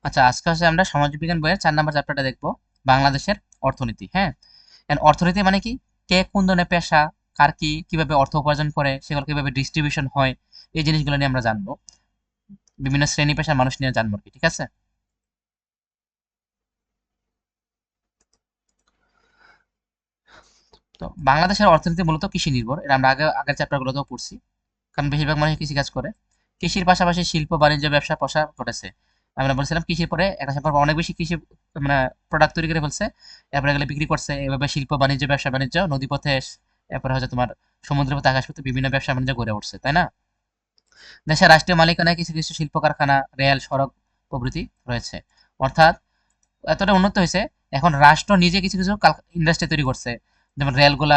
আচ্ছা, আজকে হচ্ছে আমরা সমাজবিজ্ঞান বইয়ের 4 নম্বর চ্যাপ্টারটা দেখব, বাংলাদেশের অর্থনীতি। হ্যাঁ, এন্ড অর্থনীতি মানে কি, কে কোন ধরনের পেশা, কার কি, কিভাবে অর্থ উপার্জন করে, সেগুলো কিভাবে ডিস্ট্রিবিউশন হয়, এই জিনিসগুলো নিয়ে আমরা জানবো। বিভিন্ন শ্রেণী পেশার মানুষ নিয়ে জানবো আর কি, ঠিক আছে? তো বাংলাদেশের অর্থনীতি মূলত কৃষি নির্ভর, এটা আমরা আগের চ্যাপ্টারগুলোতেও পড়ছি। কারণ বেশিরভাগ মানুষ কৃষি কাজ করে। কৃষির পাশাপাশি শিল্প বাণিজ্য ব্যবসা প্রসার ঘটেছে। আমরা বলছিলাম কৃষির পরে একটা সম্পর্ক অনেক বেশি কৃষি মানে প্রোডাক্ট তৈরি করে ফেলছে, এরপরে গেলে বিক্রি করছে, এভাবে শিল্প বাণিজ্য ব্যবসা বাণিজ্য নদীপথে এরপরে হচ্ছে তোমার সমুদ্রপথে আকাশপথে বিভিন্ন ব্যবসা বাণিজ্য গড়ে উঠছে, তাই না? দেশের রাষ্ট্রীয় মালিকানায় কিছু কিছু শিল্প কারখানা, রেল, সড়ক প্রভৃতি রয়েছে। অর্থাৎ এতটা উন্নত হয়েছে, এখন রাষ্ট্র নিজে কিছু কিছু ইন্ডাস্ট্রি তৈরি করছে। যেমন রেলগুলা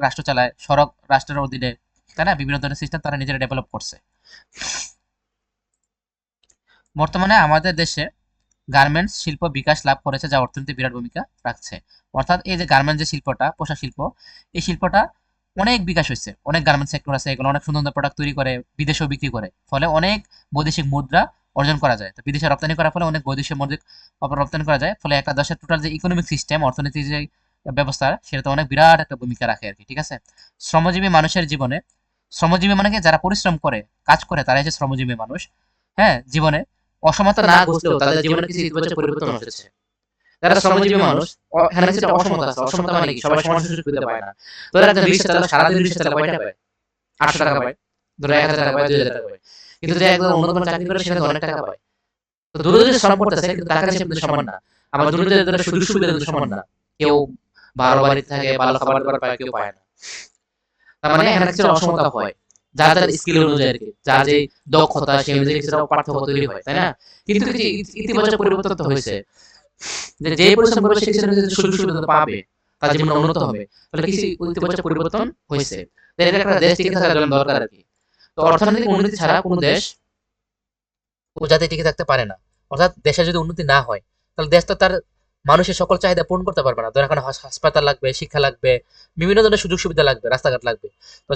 রাষ্ট্র চালায়, সড়ক রাষ্ট্রের অধীনে, তাই না? বিভিন্ন ধরনের সিস্টেম তারা নিজেরা ডেভেলপ করছে। বর্তমানে আমাদের দেশে গার্মেন্টস শিল্প বিকাশ লাভ করেছে, যা অর্থনীতি বিরাট ভূমিকা রাখছে। অর্থাৎ এই যে গার্মেন্টস যে শিল্পটা, পোশাক শিল্প, এই শিল্পটা অনেক বিকাশ হয়েছে। অনেক গার্মেন্টস সেক্টর আছে, এগুলো অনেক সুন্দর সুন্দর প্রোডাক্ট তৈরি করে বিদেশেও বিক্রি করে, ফলে অনেক বৈদেশিক মুদ্রা অর্জন করা যায়। তো বিদেশে রপ্তানি করার ফলে অনেক বৈদেশিক মুদ্রা রপ্তানি করা যায়, ফলে একটা দেশের টোটাল যে ইকোনমিক সিস্টেম, অর্থনীতির যে ব্যবস্থা, সেটাতে অনেক বিরাট একটা ভূমিকা রাখে আর কি, ঠিক আছে? শ্রমজীবী মানুষের জীবনে, শ্রমজীবী মানে কি, যারা পরিশ্রম করে, কাজ করে, তারাই হচ্ছে শ্রমজীবী মানুষ। হ্যাঁ, জীবনে অসমতা না ঘটলেও তাদের জীবনে কিছু ইতিবাচক পরিবর্তন এসেছে। যারা শ্রমজীবী মানুষ, এখানে কিছুটা অসমতা আছে। অসমতা মানে কি, সবাই সমান সুযোগ সুবিধা পায় না। ধরো একজন রিক্সা চালক সারাদিন রিক্সা চালায়, কয়টা পায়? 800 টাকা পায়। ধরো 1000 টাকা পায়, 2000 টাকা পায়। কিন্তু যে একজন অন্য কোনো চাকরি করে, সেখানে অনেক টাকা পায়। তো দুটো যদি শ্রম করতেছে, কিন্তু টাকা হিসেবে কিন্তু সমান না। আবার দুটো সুযোগ সুবিধা কিন্তু সমান না। কেউ ভালো বাড়িতে থাকে, ভালো খাবার দাবার পায়, কেউ পায় না। তার মানে এখানে কিছুটা অসমতা হয়, যার যার স্কিল অনুযায়ী আর কি, যার যে দক্ষতা সেই অনুযায়ী কিছুটা পার্থক্য তৈরি হয়, তাই না? কিন্তু কিছু ইতিবাচক পরিবর্তন তো হয়েছে, যে পরিশ্রম করবে সে কিছু না কিছু সুযোগ সুবিধা পাবে, তার জীবন উন্নত হবে। তাহলে কিছু ইতিবাচক পরিবর্তন হয়েছে। তো এটা একটা দেশ টিকে থাকার জন্য দরকার আর কি। তো অর্থনৈতিক উন্নতি ছাড়া কোনো দেশ ও জাতি টিকে থাকতে পারে না। অর্থাৎ দেশের যদি উন্নতি না হয়, তাহলে দেশ তো তার মানুষের সকল চাহিদা পূরণ করতে পারবে না। ধর এখন হাসপাতাল লাগবে, শিক্ষা লাগবে, বিভিন্ন ধরনের সুযোগ সুবিধা লাগবে, রাস্তাঘাট লাগবে। তো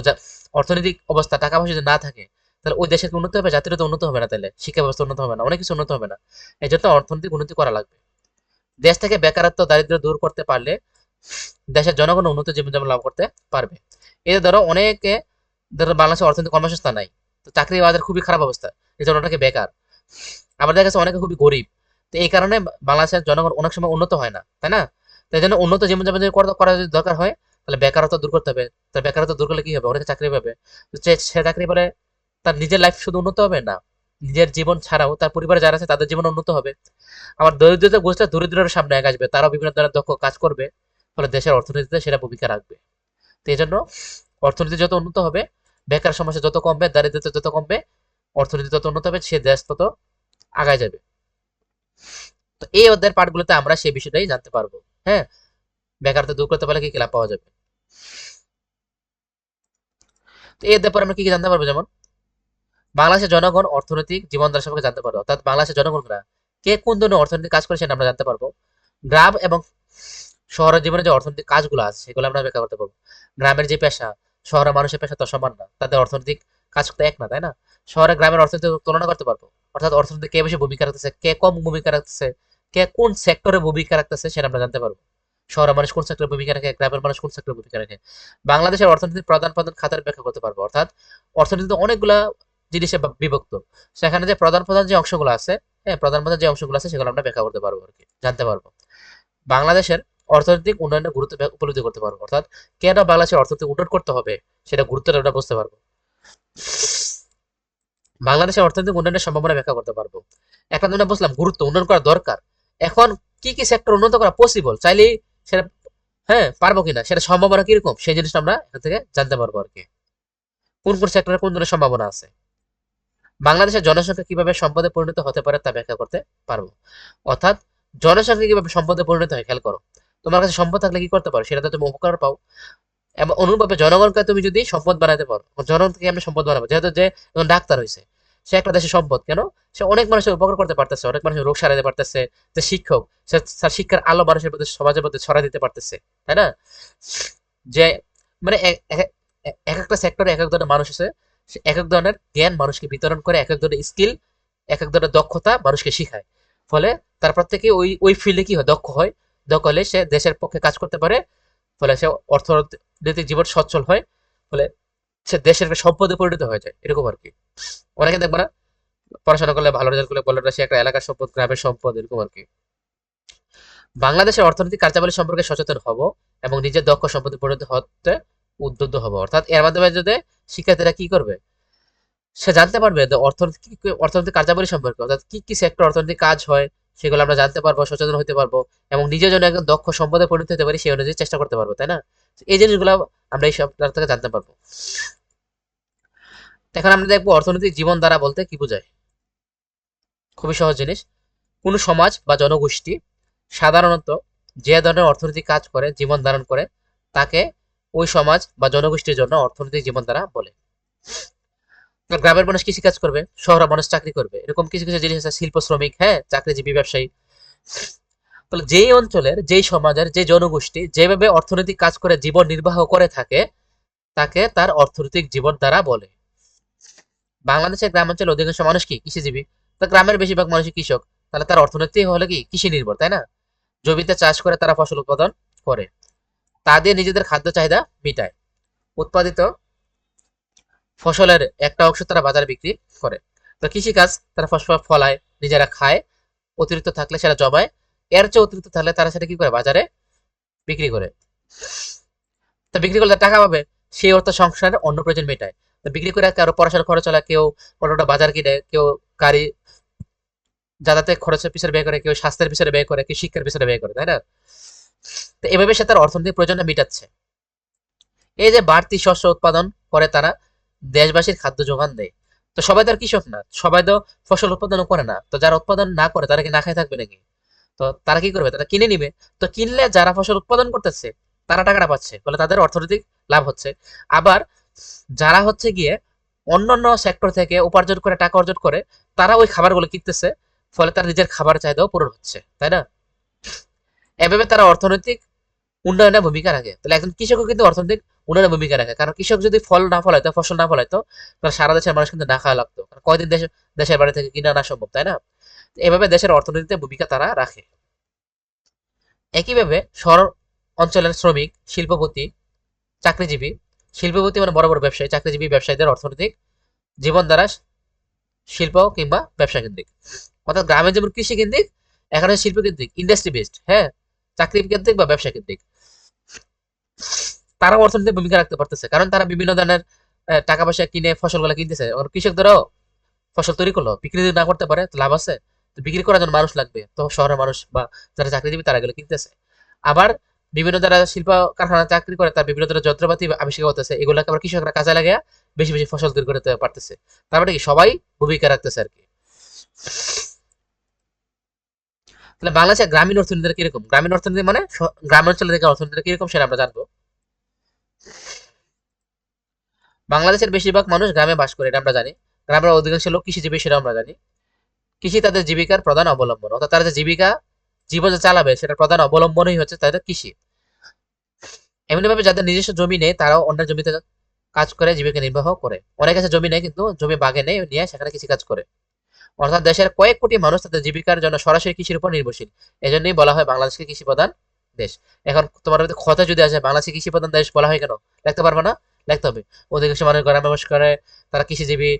অর্থনৈতিক অবস্থা, টাকা পয়সা যদি না থাকে, তাহলে ওই দেশের কি উন্নতি হবে? জাতির তো উন্নত হবে না, তাহলে শিক্ষা ব্যবস্থা উন্নত হবে না, অনেক কিছু উন্নত হবে না। এই জন্য অর্থনৈতিক উন্নতি করা লাগবে। দেশ থেকে বেকারত্ব, দারিদ্র্য দূর করতে পারলে দেশের জনগণ উন্নত জীবনযাপন লাভ করতে পারবে। এই যে ধরো অনেকে, ধরো বাংলাদেশের অর্থনৈতিক কর্মসংস্থান নাই, তো চাকরি বাজার খুবই খারাপ অবস্থা, এই জন্য অনেকে বেকার। আবার দেখা গেছে অনেকে খুবই গরিব। তো এই কারণে বাংলাদেশের জনগণ অনেক সময় উন্নত হয় না, তাই না? তাই জন্য উন্নত জীবনযাপন যদি করা যদি দরকার হয়, তাহলে বেকারত্ব দূর করতে হবে। তাহলে বেকারত্ব দূর করলে কি হবে? অনেকে চাকরি পাবে। তো সে চাকরি পেলে তার নিজের লাইফ শুধু উন্নত হবে না, নিজের জীবন ছাড়াও তার পরিবারে যারা আছে তাদের জীবন উন্নত হবে। আবার দরিদ্রতা গোষ্ঠীটা দরিদ্রের সামনে আগে আসবে, তারাও বিভিন্ন ধরনের দক্ষ কাজ করবে, ফলে দেশের অর্থনীতিতে সেটা ভূমিকা রাখবে। তো এই জন্য অর্থনীতি যত উন্নত হবে, বেকার সমস্যা যত কমবে, দারিদ্রতা যত কমবে, অর্থনীতি তত উন্নত হবে, সে দেশ তত আগায় যাবে। তো এই অধ্যায়ের পাঠগুলোতে আমরা সেই বিষয়টাই জানতে পারবো। হ্যাঁ, বেকারত্ব দূর করতে পারলে কি কি লাভ পাওয়া যাবে। তো এই অধ্যায়ের পর আমরা কি কি জানতে পারবো, যেমন বাংলাদেশের জনগণ অর্থনৈতিক জীবনধারা সম্পর্কে জানতে পারবো, অর্থাৎ বাংলাদেশের জনগণরা কে কোন ধরনের অর্থনৈতিক কাজ করে সেটা আমরা জানতে পারবো। গ্রাম এবং শহরের জীবনে যে অর্থনৈতিক কাজগুলো আছে সেগুলো আমরা ব্যাখ্যা করতে পারবো। গ্রামের যে পেশা, শহরের মানুষের পেশা তো সমান না, তাদের অর্থনৈতিক কাজ তো এক না, তাই না? শহরে গ্রামের অর্থনীতি তুলনা করতে পারবো। অর্থাৎ অর্থনীতি কে বেশি ভূমিকা রাখতেছে, কে কম ভূমিকা রাখতেছে, কে কোন সেক্টরে ভূমিকা রাখতেছে, সেটা আমরা জানতে পারবো। শহরের মানুষ কোন সেক্টরে ভূমিকা রাখে, গ্রামের মানুষ কোন সেক্টরে ভূমিকা রাখে। বাংলাদেশের অর্থনীতির প্রধান প্রধান খাতের ব্যাখ্যা করতে পারবো। অর্থাৎ অর্থনীতিতে অনেকগুলা জিনিসে বিভক্ত, সেখানে যে প্রধান প্রধান যে অংশগুলো আছে, হ্যাঁ, প্রধান প্রধান যে অংশগুলো আছে সেগুলো আমরা ব্যাখ্যা করতে পারবো আর কি, জানতে পারবো। বাংলাদেশের অর্থনৈতিক উন্নয়নের গুরুত্ব উপলব্ধি করতে পারবো। অর্থাৎ কেন বাংলাদেশের অর্থনৈতিক উন্নয়ন করতে হবে, সেটা গুরুত্বটা আমরা বুঝতে পারবো। বাংলাদেশের অর্থনৈতিক উন্নয়নের সম্ভাবনা ব্যাখ্যা করতে পারবো। একটা আমরা বুঝলাম গুরুত্ব, উন্নয়ন করা দরকার। এখন কি কি সেক্টর উন্নত করা পসিবল, চাইলেই সেটা, হ্যাঁ, পারবো কিনা, সেটা সম্ভাবনা কিরকম, সেই জিনিসটা আমরা এখান থেকে জানতে পারবো আর কি। কোন কোন সেক্টরে কোন ধরনের সম্ভাবনা আছে। বাংলাদেশের জনসংখ্যা কিভাবে সম্পদে পরিণত হতে পারে তা ব্যাখ্যা করতে পারবো। অর্থাৎ জনসংখ্যা কিভাবে সম্পদে পরিণত হয়, খেয়াল করো। তোমার কাছে সম্পদ থাকলে কি করতে পারো, সেটাতে তুমি উপকার পাও। এবং অনুরূপভাবে জনগণকে তুমি যদি সম্পদ বানাতে পারো, জনগণ থেকে আমরা সম্পদ বানাবো। যেহেতু যে ডাক্তার হয়েছে, সে একটা দেশের সম্পদ। কেন? সে অনেক মানুষের উপকার করতে পারতেছে, অনেক মানুষের রোগ সারাতে পারতেছে। যে শিক্ষক, সে তার শিক্ষার আলো মানুষের প্রতি, সমাজের প্রতি ছড়া দিতে পারতেছে, তাই না? যে মানে এক একটা সেক্টরে এক এক ধরনের মানুষ আছে, সে এক এক ধরনের জ্ঞান মানুষকে বিতরণ করে, এক এক ধরনের স্কিল, এক এক ধরনের দক্ষতা মানুষকে শিখায়। ফলে তার প্রত্যেকে ওই ওই ফিল্ডে কি হয়, দক্ষ হয়। দক্ষ হলে সে দেশের পক্ষে কাজ করতে পারে, ফলে সে অর্থনৈতিক জীবন সচ্ছল হয়, ফলে সে দেশের একটা সম্পদে পরিণত হয়ে যায়, এরকম আর কি। অনেকে দেখবে না, পড়াশোনা করলে ভালো রেজাল্ট করলে বলে সে একটা এলাকার সম্পদ, গ্রামের সম্পদ, এরকম আর কি। বাংলাদেশের অর্থনৈতিক কার্যাবলী সম্পর্কে সচেতন হব এবং নিজের দক্ষ সম্পদে পরিণত হতে উদ্বুদ্ধ হব। অর্থাৎ এর মাধ্যমে যদি শিক্ষার্থীরা কি করবে, সে জানতে পারবে যে অর্থনৈতিক কার্যাবলী সম্পর্কে, অর্থাৎ কি কি সেক্টর অর্থনৈতিক কাজ হয় সেগুলো আমরা জানতে পারবো, সচেতন হতে পারবো এবং নিজের জন্য একদম দক্ষ সম্পদে পরিণত হতে পারি সেই অনুযায়ী চেষ্টা করতে পারবো, তাই না? এই জিনিসগুলো আমরা এই সব থেকে জানতে পারবো। এখন আমরা দেখবো অর্থনৈতিক জীবন দ্বারা বলতে কি বোঝায়। খুবই সহজ জিনিস। কোনো সমাজ বা জনগোষ্ঠী সাধারণত যে ধরনের অর্থনৈতিক কাজ করে, জীবন ধারণ করে, তাকে ওই সমাজ বা জনগোষ্ঠীর জন্য অর্থনৈতিক জীবনধারা বলে। তো গ্রামের মানুষ কৃষি কাজ করবে, শহরের মানুষ চাকরি করবে, এরকম কিছু কিছু জিনিস আছে, শিল্প শ্রমিক, হ্যাঁ, চাকরিজীবী, ব্যবসায়ী। তাহলে যেই অঞ্চলের, যেই সমাজের, যে জনগোষ্ঠী যেভাবে অর্থনৈতিক কাজ করে জীবন নির্বাহ করে থাকে, তাকে তার অর্থনৈতিক জীবন দ্বারা বলে। বাংলাদেশের গ্রামাঞ্চলে অধিকাংশ মানুষ কি কৃষিজীবী, তো গ্রামের বেশিরভাগ মানুষই কৃষক, তাহলে তার অর্থনীতি হলে কি কৃষি নির্ভর, তাই না? জমিতে চাষ করে তারা ফসল উৎপাদন করে, তা দিয়ে নিজেদের খাদ্য চাহিদা মিটায়। উৎপাদিত ফসলের একটা অংশ তারা বাজারে বিক্রি করে। তো কৃষিকাজ, তারা ফসল ফলায়, নিজেরা খায়, অতিরিক্ত থাকলে সেটা জমায়, এর চেয়ে অতিরিক্ত থাকলে তারা সেটা কি করে, বাজারে বিক্রি করে। তো বিক্রি করলে টাকা পাবে, সেই অর্থ সংসারের অন্য প্রয়োজন মেটায়। তো বিক্রি করে কারো পড়াশোনার খরচ চালায়, কেউ কোনোটা বাজার কিনে, কেউ গাড়ি যাতায়াতের খরচের পিছনে ব্যয় করে, কেউ স্বাস্থ্যের পিছনে ব্যয় করে, কেউ শিক্ষার পিছনে ব্যয় করে, তাই না? তো এভাবে সে তার অর্থনৈতিক প্রয়োজনটা মিটাচ্ছে। এই যে বাড়তি শস্য উৎপাদন করে তারা দেশবাসীর খাদ্য যোগান দেয়। তো সবাই তো আর কৃষক না, সবাই তো ফসল উৎপাদনও করে না। তো যারা উৎপাদন না করে তারা কি না খায় থাকবে নাকি? তো তারা কি করবে, তারা কিনে নিবে। তো কিনলে যারা ফসল উৎপাদন করতেছে তারা টাকাটা পাচ্ছে, ফলে তাদের অর্থনৈতিক লাভ হচ্ছে। আবার যারা হচ্ছে গিয়ে অন্যান্য সেক্টর থেকে উপার্জন করে, টাকা অর্জন করে, তারা ওই খাবারগুলো কিনতেছে, ফলে তার নিজের খাবার চাহিদাও পূরণ হচ্ছে, তাই না? এভাবে তারা অর্থনৈতিক উন্নয়নে ভূমিকা রাখে। তাহলে একজন কৃষকও কিন্তু অর্থনৈতিক উন্নয়নে ভূমিকা রাখে, কারণ কৃষক যদি ফল না ফলাইতো, ফসল না ফলাইতো, তাহলে সারা দেশের মানুষ কিন্তু না খাওয়া লাগতো, কারণ কয়দিন দেশের বাড়ি থেকে কিনে আনা সম্ভব, তাই না? এভাবে দেশের অর্থনীতিতে ভূমিকা তারা রাখে। একইভাবে শহর অঞ্চলের শ্রমিক, শিল্পপতি, চাকরিজীবী, শিল্পপতি মানে বড় বড় ব্যবসায়ী, চাকরিজীবী ব্যবসায়ীদের অর্থনৈতিক জীবন দ্বারা শিল্প কিংবা ব্যবসা কেন্দ্রিক। অর্থাৎ গ্রামে যেমন কৃষি কেন্দ্রিক, এখানে শিল্প কেন্দ্রিক, ইন্ডাস্ট্রি বেসড, হ্যাঁ, চাকরি কেন্দ্রিক বা ব্যবসা কেন্দ্রিক। তারাও অর্থনীতিতে ভূমিকা রাখতে পারতেছে, কারণ তারা বিভিন্ন ধরনের টাকা পয়সা কিনে ফসলগুলো কিনতেছে। কৃষকদেরও ফসল তৈরি করলো, বিক্রি যদি না করতে পারে তো লাভ আছে? তো বিক্রি করার জন্য মানুষ লাগবে, তো শহরের মানুষ বা যারা চাকরিজীবী তারা এগুলো কিনতেছে। আবার বিভিন্ন যারা শিল্প কারখানা চাকরি করে, তার বিভিন্ন ধরনের যন্ত্রপাতি আবিষ্কার করতেছে, এগুলোকে আবার কৃষকরা কাজে লাগিয়ে বেশি বেশি ফসল তৈরি করতে পারতেছে। তার মানে কি সবাই ভূমিকা রাখতেছে আর কি। তাহলে বাংলাদেশের গ্রামীণ অর্থনীতি কিরকম, গ্রামীণ অর্থনীতি মানে গ্রামাঞ্চলের দিকে অর্থনীতি কিরকম সেটা আমরা জানবো। বাংলাদেশের বেশিরভাগ মানুষ গ্রামে বাস করে, এটা আমরা জানি। গ্রামের অধিকাংশ লোক কৃষিজীবী, সেটা আমরা জানি। কৃষি তাদের জীবিকার প্রধান অবলম্বন, অর্থাৎ তারা যে জীবিকা, জীবন যে চালাবে সেটা প্রধান অবলম্বনই হচ্ছে তাদের কৃষি। এমনিভাবে যাদের নিজস্ব জমি নেই তারাও অন্যের জমিতে কাজ করে জীবিকা নির্বাহ করে। অনেক আছে জমি নেই কিন্তু জমি বাগে নেই, নিয়ে সেখানে কৃষি কাজ করে। অর্থাৎ দেশের কয়েক কোটি মানুষ তাদের জীবিকার জন্য সরাসরি কৃষির উপর নির্ভরশীল। এজন্যই বলা হয় বাংলাদেশকে কৃষি প্রধান দেশ। এখন তোমার কথা যদি আসে বাংলাদেশকে কৃষি প্রধান দেশ বলা হয় কেন, লিখতে পারবে না? লিখতে হবে। অধিকাংশ মানুষ গ্রামে বাস করে, তারা কৃষিজীবী,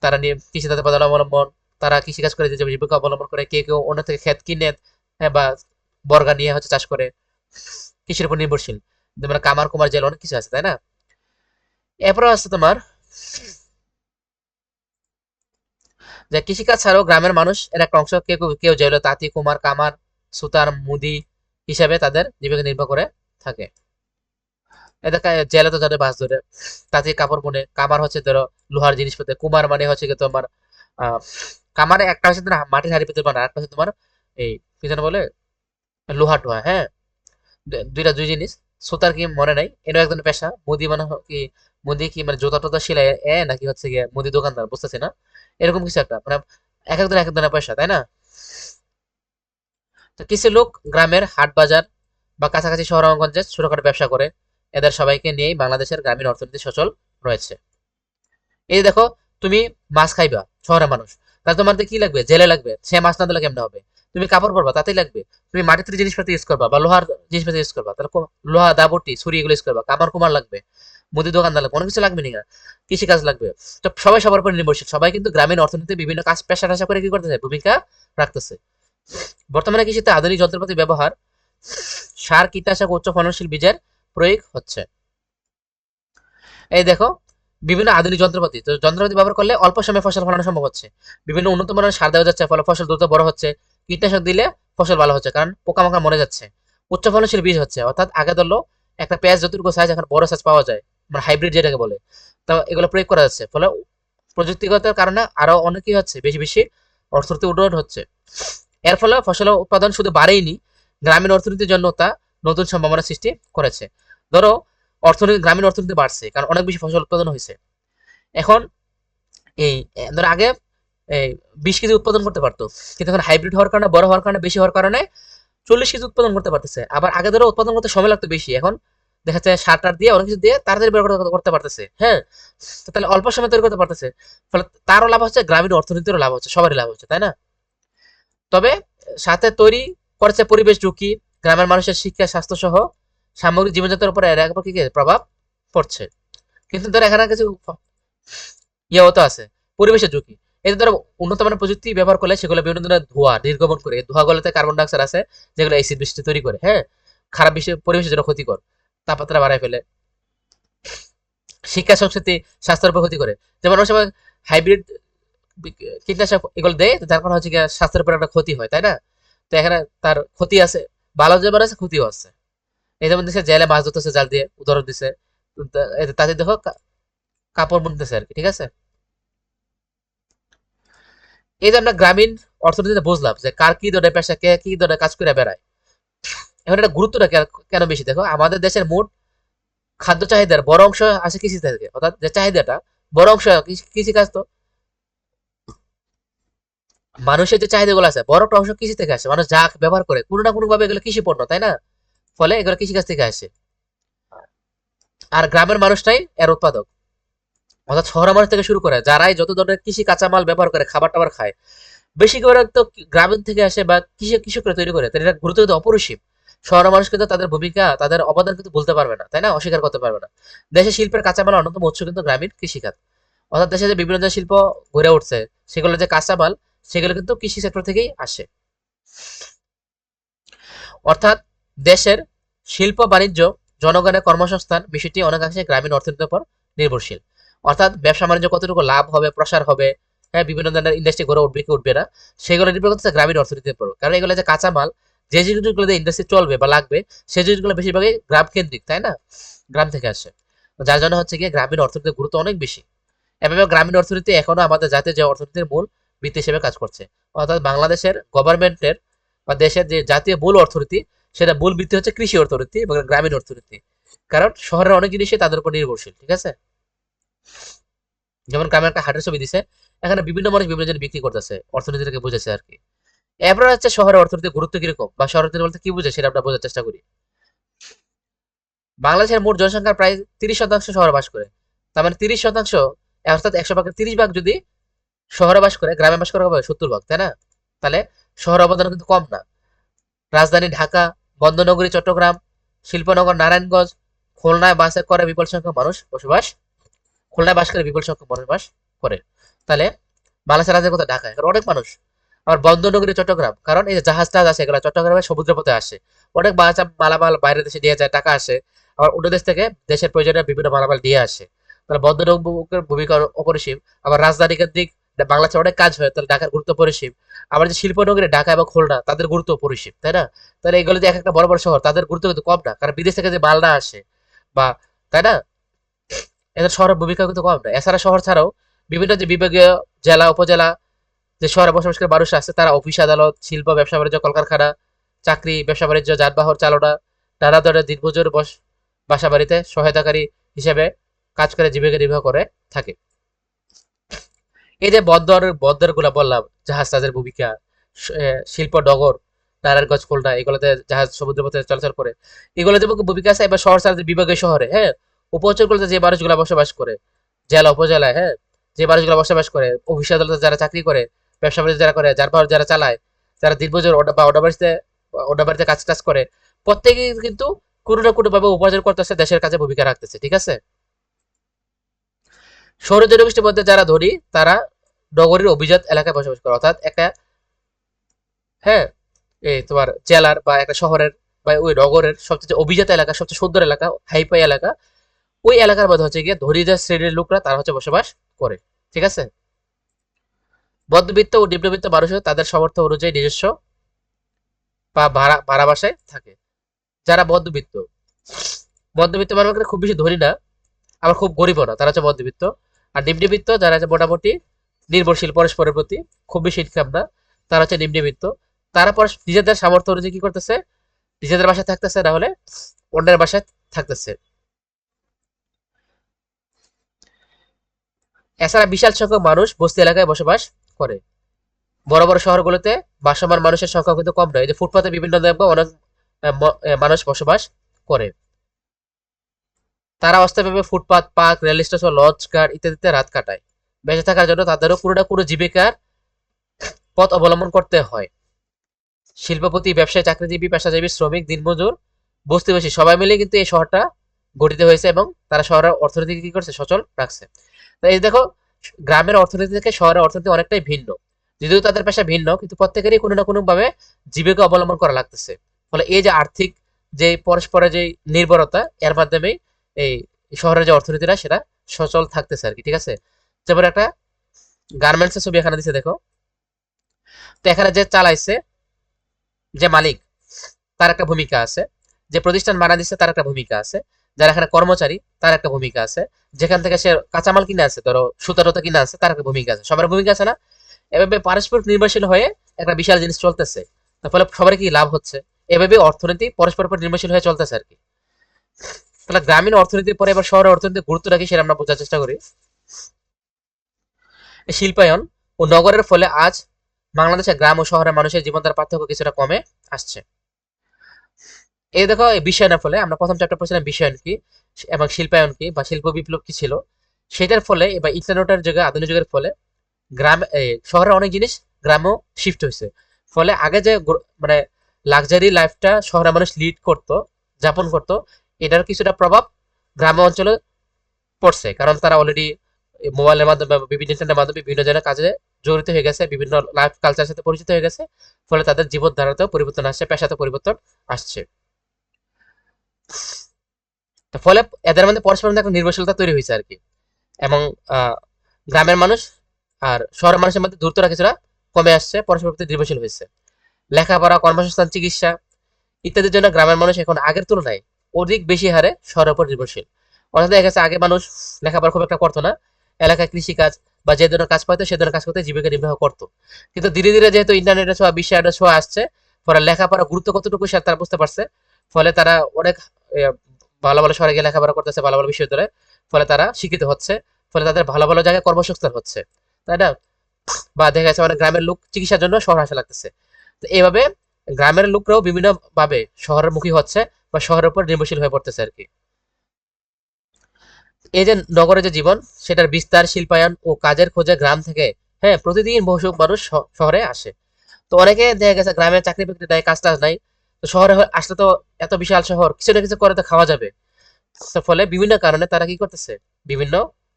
তারা কৃষি তাদের প্রধান অবলম্বন, তারা কৃষিকাজ করে যে জীবিকা অবলম্বন করে, কেউ কেউ অন্য থেকে ক্ষেত কিনে, হ্যাঁ, বা বর্গা নিয়ে হচ্ছে চাষ করে, কৃষির উপর নির্ভরশীল। যেমন কামার কুমার জেল অনেক কিছু আছে, তাই না? এরপরে আছে তোমার যে কৃষিকাজ ছাড়াও গ্রামের মানুষ এর একটা অংশ, কেউ কেউ কেউ যেগুলো তাঁতি, কুমার, কামার, সুতার, মুদি হিসাবে তাদের জীবিকা নির্বাহ করে থাকে। এটা জেলে তো তাদের মাছ ধরে, তাঁতি কাপড় বুনে, কামার হচ্ছে ধরো লোহার জিনিসপত্র, কুমার মানে হচ্ছে কি তোমার আহ কামারে একটা হচ্ছে তোমার মাটির হাড়ি পেতে বানায়, একটা হচ্ছে তোমার এই কি যেন বলে, লোহা টোহা, হ্যাঁ, দুইটা দুই জিনিস। সুতার কি মনে নাই, এর একজন পেশা। মুদি মানে কি, মুদি কি মানে জুতা টুতা সেলাই নাকি হচ্ছে গিয়ে মুদি দোকানদার, বুঝতেছি না, এরকম কিছু একটা, মানে এক একজনের পেশা, তাই না? তো কিছু লোক গ্রামের হাট বাজার বা কাছাকাছি শহরগঞ্জে ছোটখাটো ব্যবসা করে। এদের সবাইকে নিয়েই বাংলাদেশের গ্রামীণ অর্থনীতি সচল রয়েছে। এই দেখো, তুমি মাছ খাইবা, শহরের মানুষ, তাহলে তোমার তো কি লাগবে, জেলে লাগবে, সে মাছ না দিলে কেমনে হবে? তুমি কাপড় পরবা তাতেই লাগবে, তুমি মাটির তৈরি জিনিসপাতি ইউজ করবা বা লোহার জিনিসপাতি ইউজ করবা, তাহলে লোহা দাবটি ছুরি এগুলো ইউজ করবা, কামার কুমার লাগবে, মুদি দোকানদার লাগবে, অনেক কিছু লাগবে না, কৃষি কাজ লাগবে। তো সবাই সবার উপর নির্ভরশীল, সবাই কিন্তু গ্রামীণ অর্থনীতিতে বিভিন্ন কাজ পেশা টাশা করে কি করতেছে, ভূমিকা রাখতেছে। বর্তমানে কৃষিতে আধুনিক যন্ত্রপাতি ব্যবহার, সার কীটনাশক উচ্চ ফলনশীল বীজের প্রয়োগ হচ্ছে। এই দেখো বিভিন্ন আধুনিক যন্ত্রপাতি, তো যন্ত্রপাতি ব্যবহার করলে অল্প সময়ে ফসল ফলানো সম্ভব হচ্ছে, বিভিন্ন উন্নত মানের সার দেওয়া যাচ্ছে, ফলে ফসল দ্রুত বড় হচ্ছে, কীটনাশক দিলে ফসল ভালো হচ্ছে কারণ পোকামাকড় মরে যাচ্ছে, উচ্চ ফলনশীল বীজ হচ্ছে, অর্থাৎ আগে ধরলো একটা পেঁয়াজ যতটুকু সাইজ এখন বড় সাইজ পাওয়া যায়, মানে হাইব্রিড যেটাকে বলে, তো এগুলো প্রয়োগ করা যাচ্ছে, ফলে প্রযুক্তিগত কারণে আরো অনেকই হচ্ছে, বেশি বেশি অর্থনীতি উন্নয়ন হচ্ছে। এর ফলে ফসল উৎপাদন শুধু বাড়েইনি, গ্রামীণ অর্থনীতির জন্য তা নতুন সম্ভাবনা সৃষ্টি করেছে। ধরো অর্থনীতি, গ্রামীণ অর্থনীতি বাড়ছে কারণ অনেক বেশি ফসল উৎপাদন হয়েছে। এখন এই ধরো আগে এই 20 কেজি উৎপাদন করতে পারতো, কিন্তু এখন হাইব্রিড হওয়ার কারণে, বড় হওয়ার কারণে, বেশি হওয়ার কারণে 40 কেজি উৎপাদন করতে পারতেছে। আবার আগে ধরো উৎপাদন করতে সময় লাগতো বেশি, এখন দেখা যাচ্ছে সার টার দিয়ে অনেক কিছু দিয়ে তাড়াতাড়ি বের করতে পারতেছে। হ্যাঁ, তো তাহলে অল্প সময় তৈরি করতে পারতেছে, ফলে তারও লাভ হচ্ছে, গ্রামীণ অর্থনীতিরও লাভ হচ্ছে, সবারই লাভ হচ্ছে, তাই না? তবে সাথে তৈরি করেছে পরিবেশ ঝুঁকি, গ্রামের মানুষের শিক্ষা, স্বাস্থ্য সহ সামগ্রিক জীবনযাত্রার উপর এর একবার কি প্রভাব পড়ছে। কিন্তু ধর এখানে কিছু ইয়েও তো আছে, পরিবেশের ঝুঁকি। এই ধরো উন্নত মানের প্রযুক্তি ব্যবহার করলে সেগুলো বিভিন্ন ধরনের ধোঁয়া নির্গমন করে, ধোঁয়াগুলোতে কার্বন ডাইঅক্সাইড আছে যেগুলো অ্যাসিড বৃষ্টি তৈরি করে। হ্যাঁ, খারাপ বিষয়, পরিবেশের জন্য ক্ষতিকর, তাপমাত্রা বাড়ায় ফেলে, শিক্ষা সংস্কৃতি স্বাস্থ্যের উপর ক্ষতি করে। যেমন অনেক সময় হাইব্রিড কীটনাশক এগুলো দেয়, যার কারণে হচ্ছে গিয়ে স্বাস্থ্যের উপর একটা ক্ষতি হয়, তাই না? তো এখানে তার ক্ষতি আছে, ভালো যেমন আছে ক্ষতিও আছে। এই যেমন দিচ্ছে জেলে মাছ ধরতেছে জাল দিয়ে, উদাহরণ দিছে, তাতে দেখো কাপড় বুনতেছে আর কি, ঠিক আছে? এই যে আমরা গ্রামীণ অর্থনীতিতে বুঝলাম যে কার কি ধরনের পেশা, কে কি ধরনের কাজ করে বেড়ায়। এখন এটা গুরুত্বটা কেন বেশি, দেখো আমাদের দেশের মোট খাদ্য চাহিদার বড় অংশ আসে কৃষি থেকে, অর্থাৎ যে চাহিদাটা বড় অংশ কৃষি কাজ, তো মানুষের যে চাহিদাগুলো আছে বড় একটা অংশ কৃষি থেকে আসে, মানুষ যা ব্যবহার করে কোনো না কোনো ভাবে এগুলো কৃষি পণ্য, তাই না? ফলে এগুলো কৃষি কাজ থেকে আসে, আর গ্রামের মানুষটাই এর উৎপাদক, অর্থাৎ শহরের মানুষ থেকে শুরু করে যারাই যত ধরনের কৃষি কাঁচামাল ব্যবহার করে খাবার টাবার খায়, বেশি করে তো গ্রামের থেকে আসে বা কৃষকরা তৈরি করে, তাহলে এটা গুরুত্ব কিন্তু অপরিসীম। শহরের মানুষ কিন্তু তাদের ভূমিকা, তাদের অবদান কিন্তু বলতে পারবে না, তাই না? অস্বীকার করতে পারবে না। দেশের শিল্পের কাঁচামাল অন্যতম উৎস কিন্তু গ্রামীণ কৃষিখাত, অর্থাৎ দেশে যে বিভিন্ন ধরনের শিল্প গড়ে উঠছে সেগুলো যে কাঁচামাল, সেগুলো কিন্তু কৃষি সেক্টর থেকেই আসে। অর্থাৎ দেশের শিল্প বাণিজ্য, জনগণের কর্মসংস্থান বিষয়টি অনেকাংশে গ্রামীণ অর্থনীতির উপর নির্ভরশীল। অর্থাৎ ব্যবসা বাণিজ্য কতটুকু লাভ হবে, প্রসার হবে, হ্যাঁ, বিভিন্ন ধরনের ইন্ডাস্ট্রি গড়ে উঠবে কি উঠবে না, সেগুলো নির্ভর করতেছে গ্রামীণ অর্থনীতির উপর। কারণ এগুলো যে কাঁচামাল, যে জিনিসগুলো দিয়ে ইন্ডাস্ট্রি চলবে বা লাগবে, সেই জিনিসগুলো বেশিরভাগই গ্রাম কেন্দ্রিক, তাই না? গ্রাম থেকে আসে, যার জন্য হচ্ছে গিয়ে গ্রামীণ অর্থনীতির গুরুত্ব অনেক বেশি। এভাবে গ্রামীণ অর্থনীতি এখনো আমাদের জাতীয় যে অর্থনীতির মূল ভিত্তি হিসেবে কাজ করছে। অর্থাৎ বাংলাদেশের গভর্নমেন্টের বা দেশের যে জাতীয় মূল অর্থনীতি, সেটা মূল ভিত্তি হচ্ছে কৃষি অর্থনীতি এবং গ্রামীণ অর্থনীতি। কারণ শহরের অনেক জিনিসই তাদের উপর নির্ভরশীল, ঠিক আছে? যেমন গ্রামের একটা হাটের ছবি দিছে, এখানে বিভিন্ন মানুষ বিভিন্ন জিনিস বিক্রি করতেছে, অর্থনীতিটাকে বুঝেছে আর কি। এরপর হচ্ছে শহরের অর্থনীতির গুরুত্ব কিরকম বা শহর অর্থনীতি বলতে কি বুঝে সেটা আমরা বোঝার চেষ্টা করি। বাংলাদেশের মোট জনসংখ্যার প্রায় 30% শহরে বাস করে। তার মানে 30%, অর্থাৎ 100 ভাগের 30 ভাগ যদি শহরে বাস করে, গ্রামে বাস করে হবে 70 ভাগ, তাই না? তাহলে শহরের অবদান কিন্তু কম না। রাজধানী ঢাকা, বন্দরনগরী চট্টগ্রাম, শিল্পনগর নারায়ণগঞ্জ, খুলনায় বাস করে বিপুল সংখ্যক মানুষ বসবাস, খুলনায় বাস করে বিপুল সংখ্যক মানুষ বাস করে। তাহলে বাংলাদেশের রাজধানী কোথায়? ঢাকায়, কারণ অনেক মানুষ। আবার বন্দরনগরী চট্টগ্রাম, কারণ এই যে জাহাজ টাহাজ আসে এগুলো চট্টগ্রামে সমুদ্র পথে আসে, অনেক মালামাল বাইরের দেশে নিয়ে যায়, টাকা আসে, আবার অন্য দেশ থেকে দেশের প্রয়োজনে বিভিন্ন মালামাল দিয়ে আসে। তাহলে বন্দরনগরের ভূমিকা অপরিসীম। আবার রাজধানী কেন্দ্রিক বাংলাদেশের অনেক কাজ হয়, তাহলে ঢাকার গুরুত্ব পরিসীম। আবার যে শিল্পনগরী ঢাকা এবং খুলনা, তাদের গুরুত্ব অপরিসীম, তাই না? তাহলে এগুলো যে এক একটা বড় বড় শহর, তাদের গুরুত্ব কিন্তু কম না, কারণ বিদেশ থেকে যে মালটা আসে বা, তাই না? এদের শহরের ভূমিকা কিন্তু কম না। এছাড়া শহর ছাড়াও বিভিন্ন যে বিভাগীয় জেলা উপজেলা যে শহরে বসবাসকারী মানুষ আছে, তারা অফিস আদালত, শিল্প, ব্যবসা বাণিজ্য, কলকারখানা, চাকরি, ব্যবসা বাণিজ্য, যানবাহন চালনা, নানা ধরনের দিনমজুর বাসা বাড়িতে সহায়তাকারী হিসেবে কাজ করে জীবিকা নির্বাহ করে থাকে। এই যে বন্দর গুলা বললাম, জাহাজ তাদের ভূমিকা, শিল্প নগর, নারায়ণগঞ্জ, খুলনা, এগুলোতে জাহাজ সমুদ্রপথে চলাচল করে, এগুলো যেমন ভূমিকা আছে। এবার শহর ছাড়া বিভাগীয় শহরে, হ্যাঁ, উপঅঞ্চলগুলোতে যে মানুষগুলো বসবাস করে, জেলা উপজেলায়, হ্যাঁ, যে মানুষগুলো বসবাস করে, অফিস আদালতে যারা চাকরি করে, ব্যবসা বাণিজ্য যারা করে, যানবাহন যারা চালায়, যারা দিনমজুর বা অন্য বাড়িতে কাজ টাজ করে, প্রত্যেকেই কিন্তু কোনো না কোনো ভাবে উপার্জন করতেছে, দেশের কাজে ভূমিকা রাখতেছে, ঠিক আছে। শহরের জনগোষ্ঠীর মধ্যে যারা ধনী তারা নগরীর অভিজাত এলাকায় বসবাস করে, অর্থাৎ একটা, হ্যাঁ, এই তোমার জেলার বা একটা শহরের বা ওই নগরের সবচেয়ে অভিজাত এলাকা, সবচেয়ে সুন্দর এলাকা, হাইফাই এলাকা, ওই এলাকার মধ্যে হচ্ছে গিয়ে ধনী যে শ্রেণীর লোকরা তারা হচ্ছে বসবাস করে, ঠিক আছে। মধ্যবিত্ত ও নিম্নবিত্ত মানুষও তাদের সামর্থ্য অনুযায়ী নিজস্ব বা ভাড়া ভাড়া বাসায় থাকে। যারা মধ্যবিত্ত, মধ্যবিত্ত মানে খুব বেশি ধনী না, আবার খুব গরিবও না, তারা হচ্ছে মধ্যবিত্ত। আর নিম্নবিত্ত যারা হচ্ছে মোটামুটি নির্ভরশীল পরস্পরের প্রতি, খুব বেশি ইনকাম না, তারা হচ্ছে নিম্নবিত্ত। তারা নিজেদের সামর্থ্য অনুযায়ী কি করতেছে, নিজেদের বাসায় থাকতেছে, না হলে অন্যের বাসায় থাকতেছে। এছাড়া বিশাল সংখ্যক মানুষ বস্তি এলাকায় বসবাস করে। বড় বড় শহরগুলোতে বাসমান মানুষের সংখ্যা কিন্তু কম নয়, এই যে ফুটপাতে বিভিন্ন দেখবো অনেক মানুষ বসবাস করে। তারা অস্থায়ীভাবে ফুটপাত, পার্ক, রেল স্টেশন, লঞ্চ ঘাট ইত্যাদিতে রাত কাটায়। বেঁচে থাকার জন্য তাদেরও কোনো না কোনো জীবিকার পথ অবলম্বন করতে হয়। শিল্পপতি, ব্যবসায়ী, চাকরিজীবী, পেশাজীবী, শ্রমিক, দিনমজুর, বস্তিবাসী সবাই মিলে কিন্তু এই শহরটা গঠিত হয়েছে, এবং তারা শহরের অর্থনীতি কি করছে, সচল রাখছে। তো এই দেখো, গ্রামের অর্থনীতি থেকে শহরের অর্থনীতি অনেকটাই ভিন্ন। যদিও তাদের পেশা ভিন্ন, কিন্তু প্রত্যেকেরই কোনো না কোনো ভাবে জীবিকা অবলম্বন করা লাগতেছে। ফলে এই যে আর্থিক যে পরস্পরের যে নির্ভরতা, এর মাধ্যমেই এই শহরের যে অর্থনীতিটা সেটা সচল থাকতেছে আর কি, ঠিক আছে। যেমন একটা গার্মেন্টস এর ছবি এখানে দিছে দেখো। তো এখানে যে চালাইছে, যে মালিক, তার একটা ভূমিকা আছে। যে প্রতিষ্ঠান বানা দিচ্ছে তার একটা ভূমিকা আছে। যারা এখানে কর্মচারী তার একটা ভূমিকা আছে। যেখান থেকে সে কাঁচামাল কিনে আছে, ধরো সুতা টুতা কিনে আছে, তার একটা ভূমিকা আছে, সবার ভূমিকা আছে না। এভাবে পারস্পরিক নির্ভরশীল হয়ে একটা বিশাল জিনিস চলতেছে। তার ফলে সবার কি লাভ হচ্ছে, এভাবে অর্থনীতি পরস্পর উপর নির্ভরশীল হয়ে চলতেছে আর কি। তাহলে গ্রামীণ অর্থনীতির পরে এবার শহরের অর্থনীতির গুরুত্ব রাখি, সেটা আমরা বোঝার চেষ্টা করি। এই শিল্পায়ন ও নগরের ফলে আজ বাংলাদেশের গ্রাম ও শহরের মানুষের জীবনধারার পার্থক্য কিছুটা কমে আসছে। এই দেখো, এই বিশ্বায়নের ফলে আমরা প্রথম চ্যাপ্টার পড়ছিলাম বিশ্বায়ন কি এবং শিল্পায়ন কি বা শিল্প বিপ্লব কি ছিল, সেটার ফলে এবার ইন্টারনেটের যুগে, আধুনিক যুগের ফলে গ্রাম, শহরের অনেক জিনিস গ্রামেও শিফট হয়েছে। ফলে আগে যে মানে লাক্সারি লাইফটা শহরের মানুষ লিড করতো, যাপন করতো, এটার কিছুটা প্রভাব গ্রাম অঞ্চলে পড়ছে, কারণ তারা অলরেডি মোবাইলের মাধ্যমে বা বিভিন্ন ইন্টারনেটের মাধ্যমে বিভিন্ন জনের কাজে জড়িত হয়ে গেছে, বিভিন্ন লাইফ কালচারের সাথে পরিচিত হয়ে গেছে। ফলে তাদের জীবনধারাতেও পরিবর্তন আসছে, পেশাতে পরিবর্তন আসছে। ফলে এদের মধ্যে পরস্পর মধ্যে একটা নির্ভরশীলতা তৈরি হয়েছে আর কি। এবং আহ, গ্রামের মানুষ আর শহরের মানুষের মধ্যে দূরত্বটা কিছুটা কমে আসছে, পরস্পর প্রতি নির্ভরশীল হয়েছে। লেখাপড়া, কর্মসংস্থান, চিকিৎসা ইত্যাদির জন্য গ্রামের মানুষ এখন আগের তুলনায় অধিক বেশি হারে শহরের উপর নির্ভরশীল। অর্থাৎ দেখা গেছে আগে মানুষ লেখাপড়া খুব একটা করতো না, এলাকায় কৃষিকাজ বা যে ধরনের কাজ পাইতো সে ধরনের কাজ করতে জীবিকা নির্বাহ করতো। কিন্তু ধীরে ধীরে যেহেতু ইন্টারনেটের ছোঁয়া, বিশ্বায়নের ছোঁয়া আসছে, ফলে লেখাপড়া গুরুত্ব কতটুকু সে তারা বুঝতে পারছে। ফলে তারা অনেক ভালো ভালো শহরে গিয়ে লেখাপড়া করতেছে, ভালো ভালো বিশ্ববিদ্যালয়ে। ফলে তারা শিক্ষিত হচ্ছে, ফলে তাদের ভালো ভালো জায়গায় কর্মসংস্থান হচ্ছে, তাই না। বা দেখা যাচ্ছে অনেক গ্রামের লোক চিকিৎসার জন্য শহর আসা লাগতেছে। তো এইভাবে গ্রামের লোকরাও বিভিন্ন ভাবে শহরের মুখী হচ্ছে বা শহরের উপর নির্ভরশীল হয়ে পড়তেছে আর কি। এই যে নগরে যে জীবন, সেটার বিস্তার, শিল্পায়ন ও কাজের খোঁজে গ্রাম থেকে, হ্যাঁ, প্রতিদিন বহু মানুষ শহরে আসে। তো অনেকে দেখা গেছে গ্রামের চাকরি বাকরি নাই, কাজ টাজ নাই, তো শহরে আসলে তো এত বিশাল শহর, কিছু না কিছু করে তো খাওয়া যাবে। তো ফলে বিভিন্ন কারণে তারা কি করতেছে, বিভিন্ন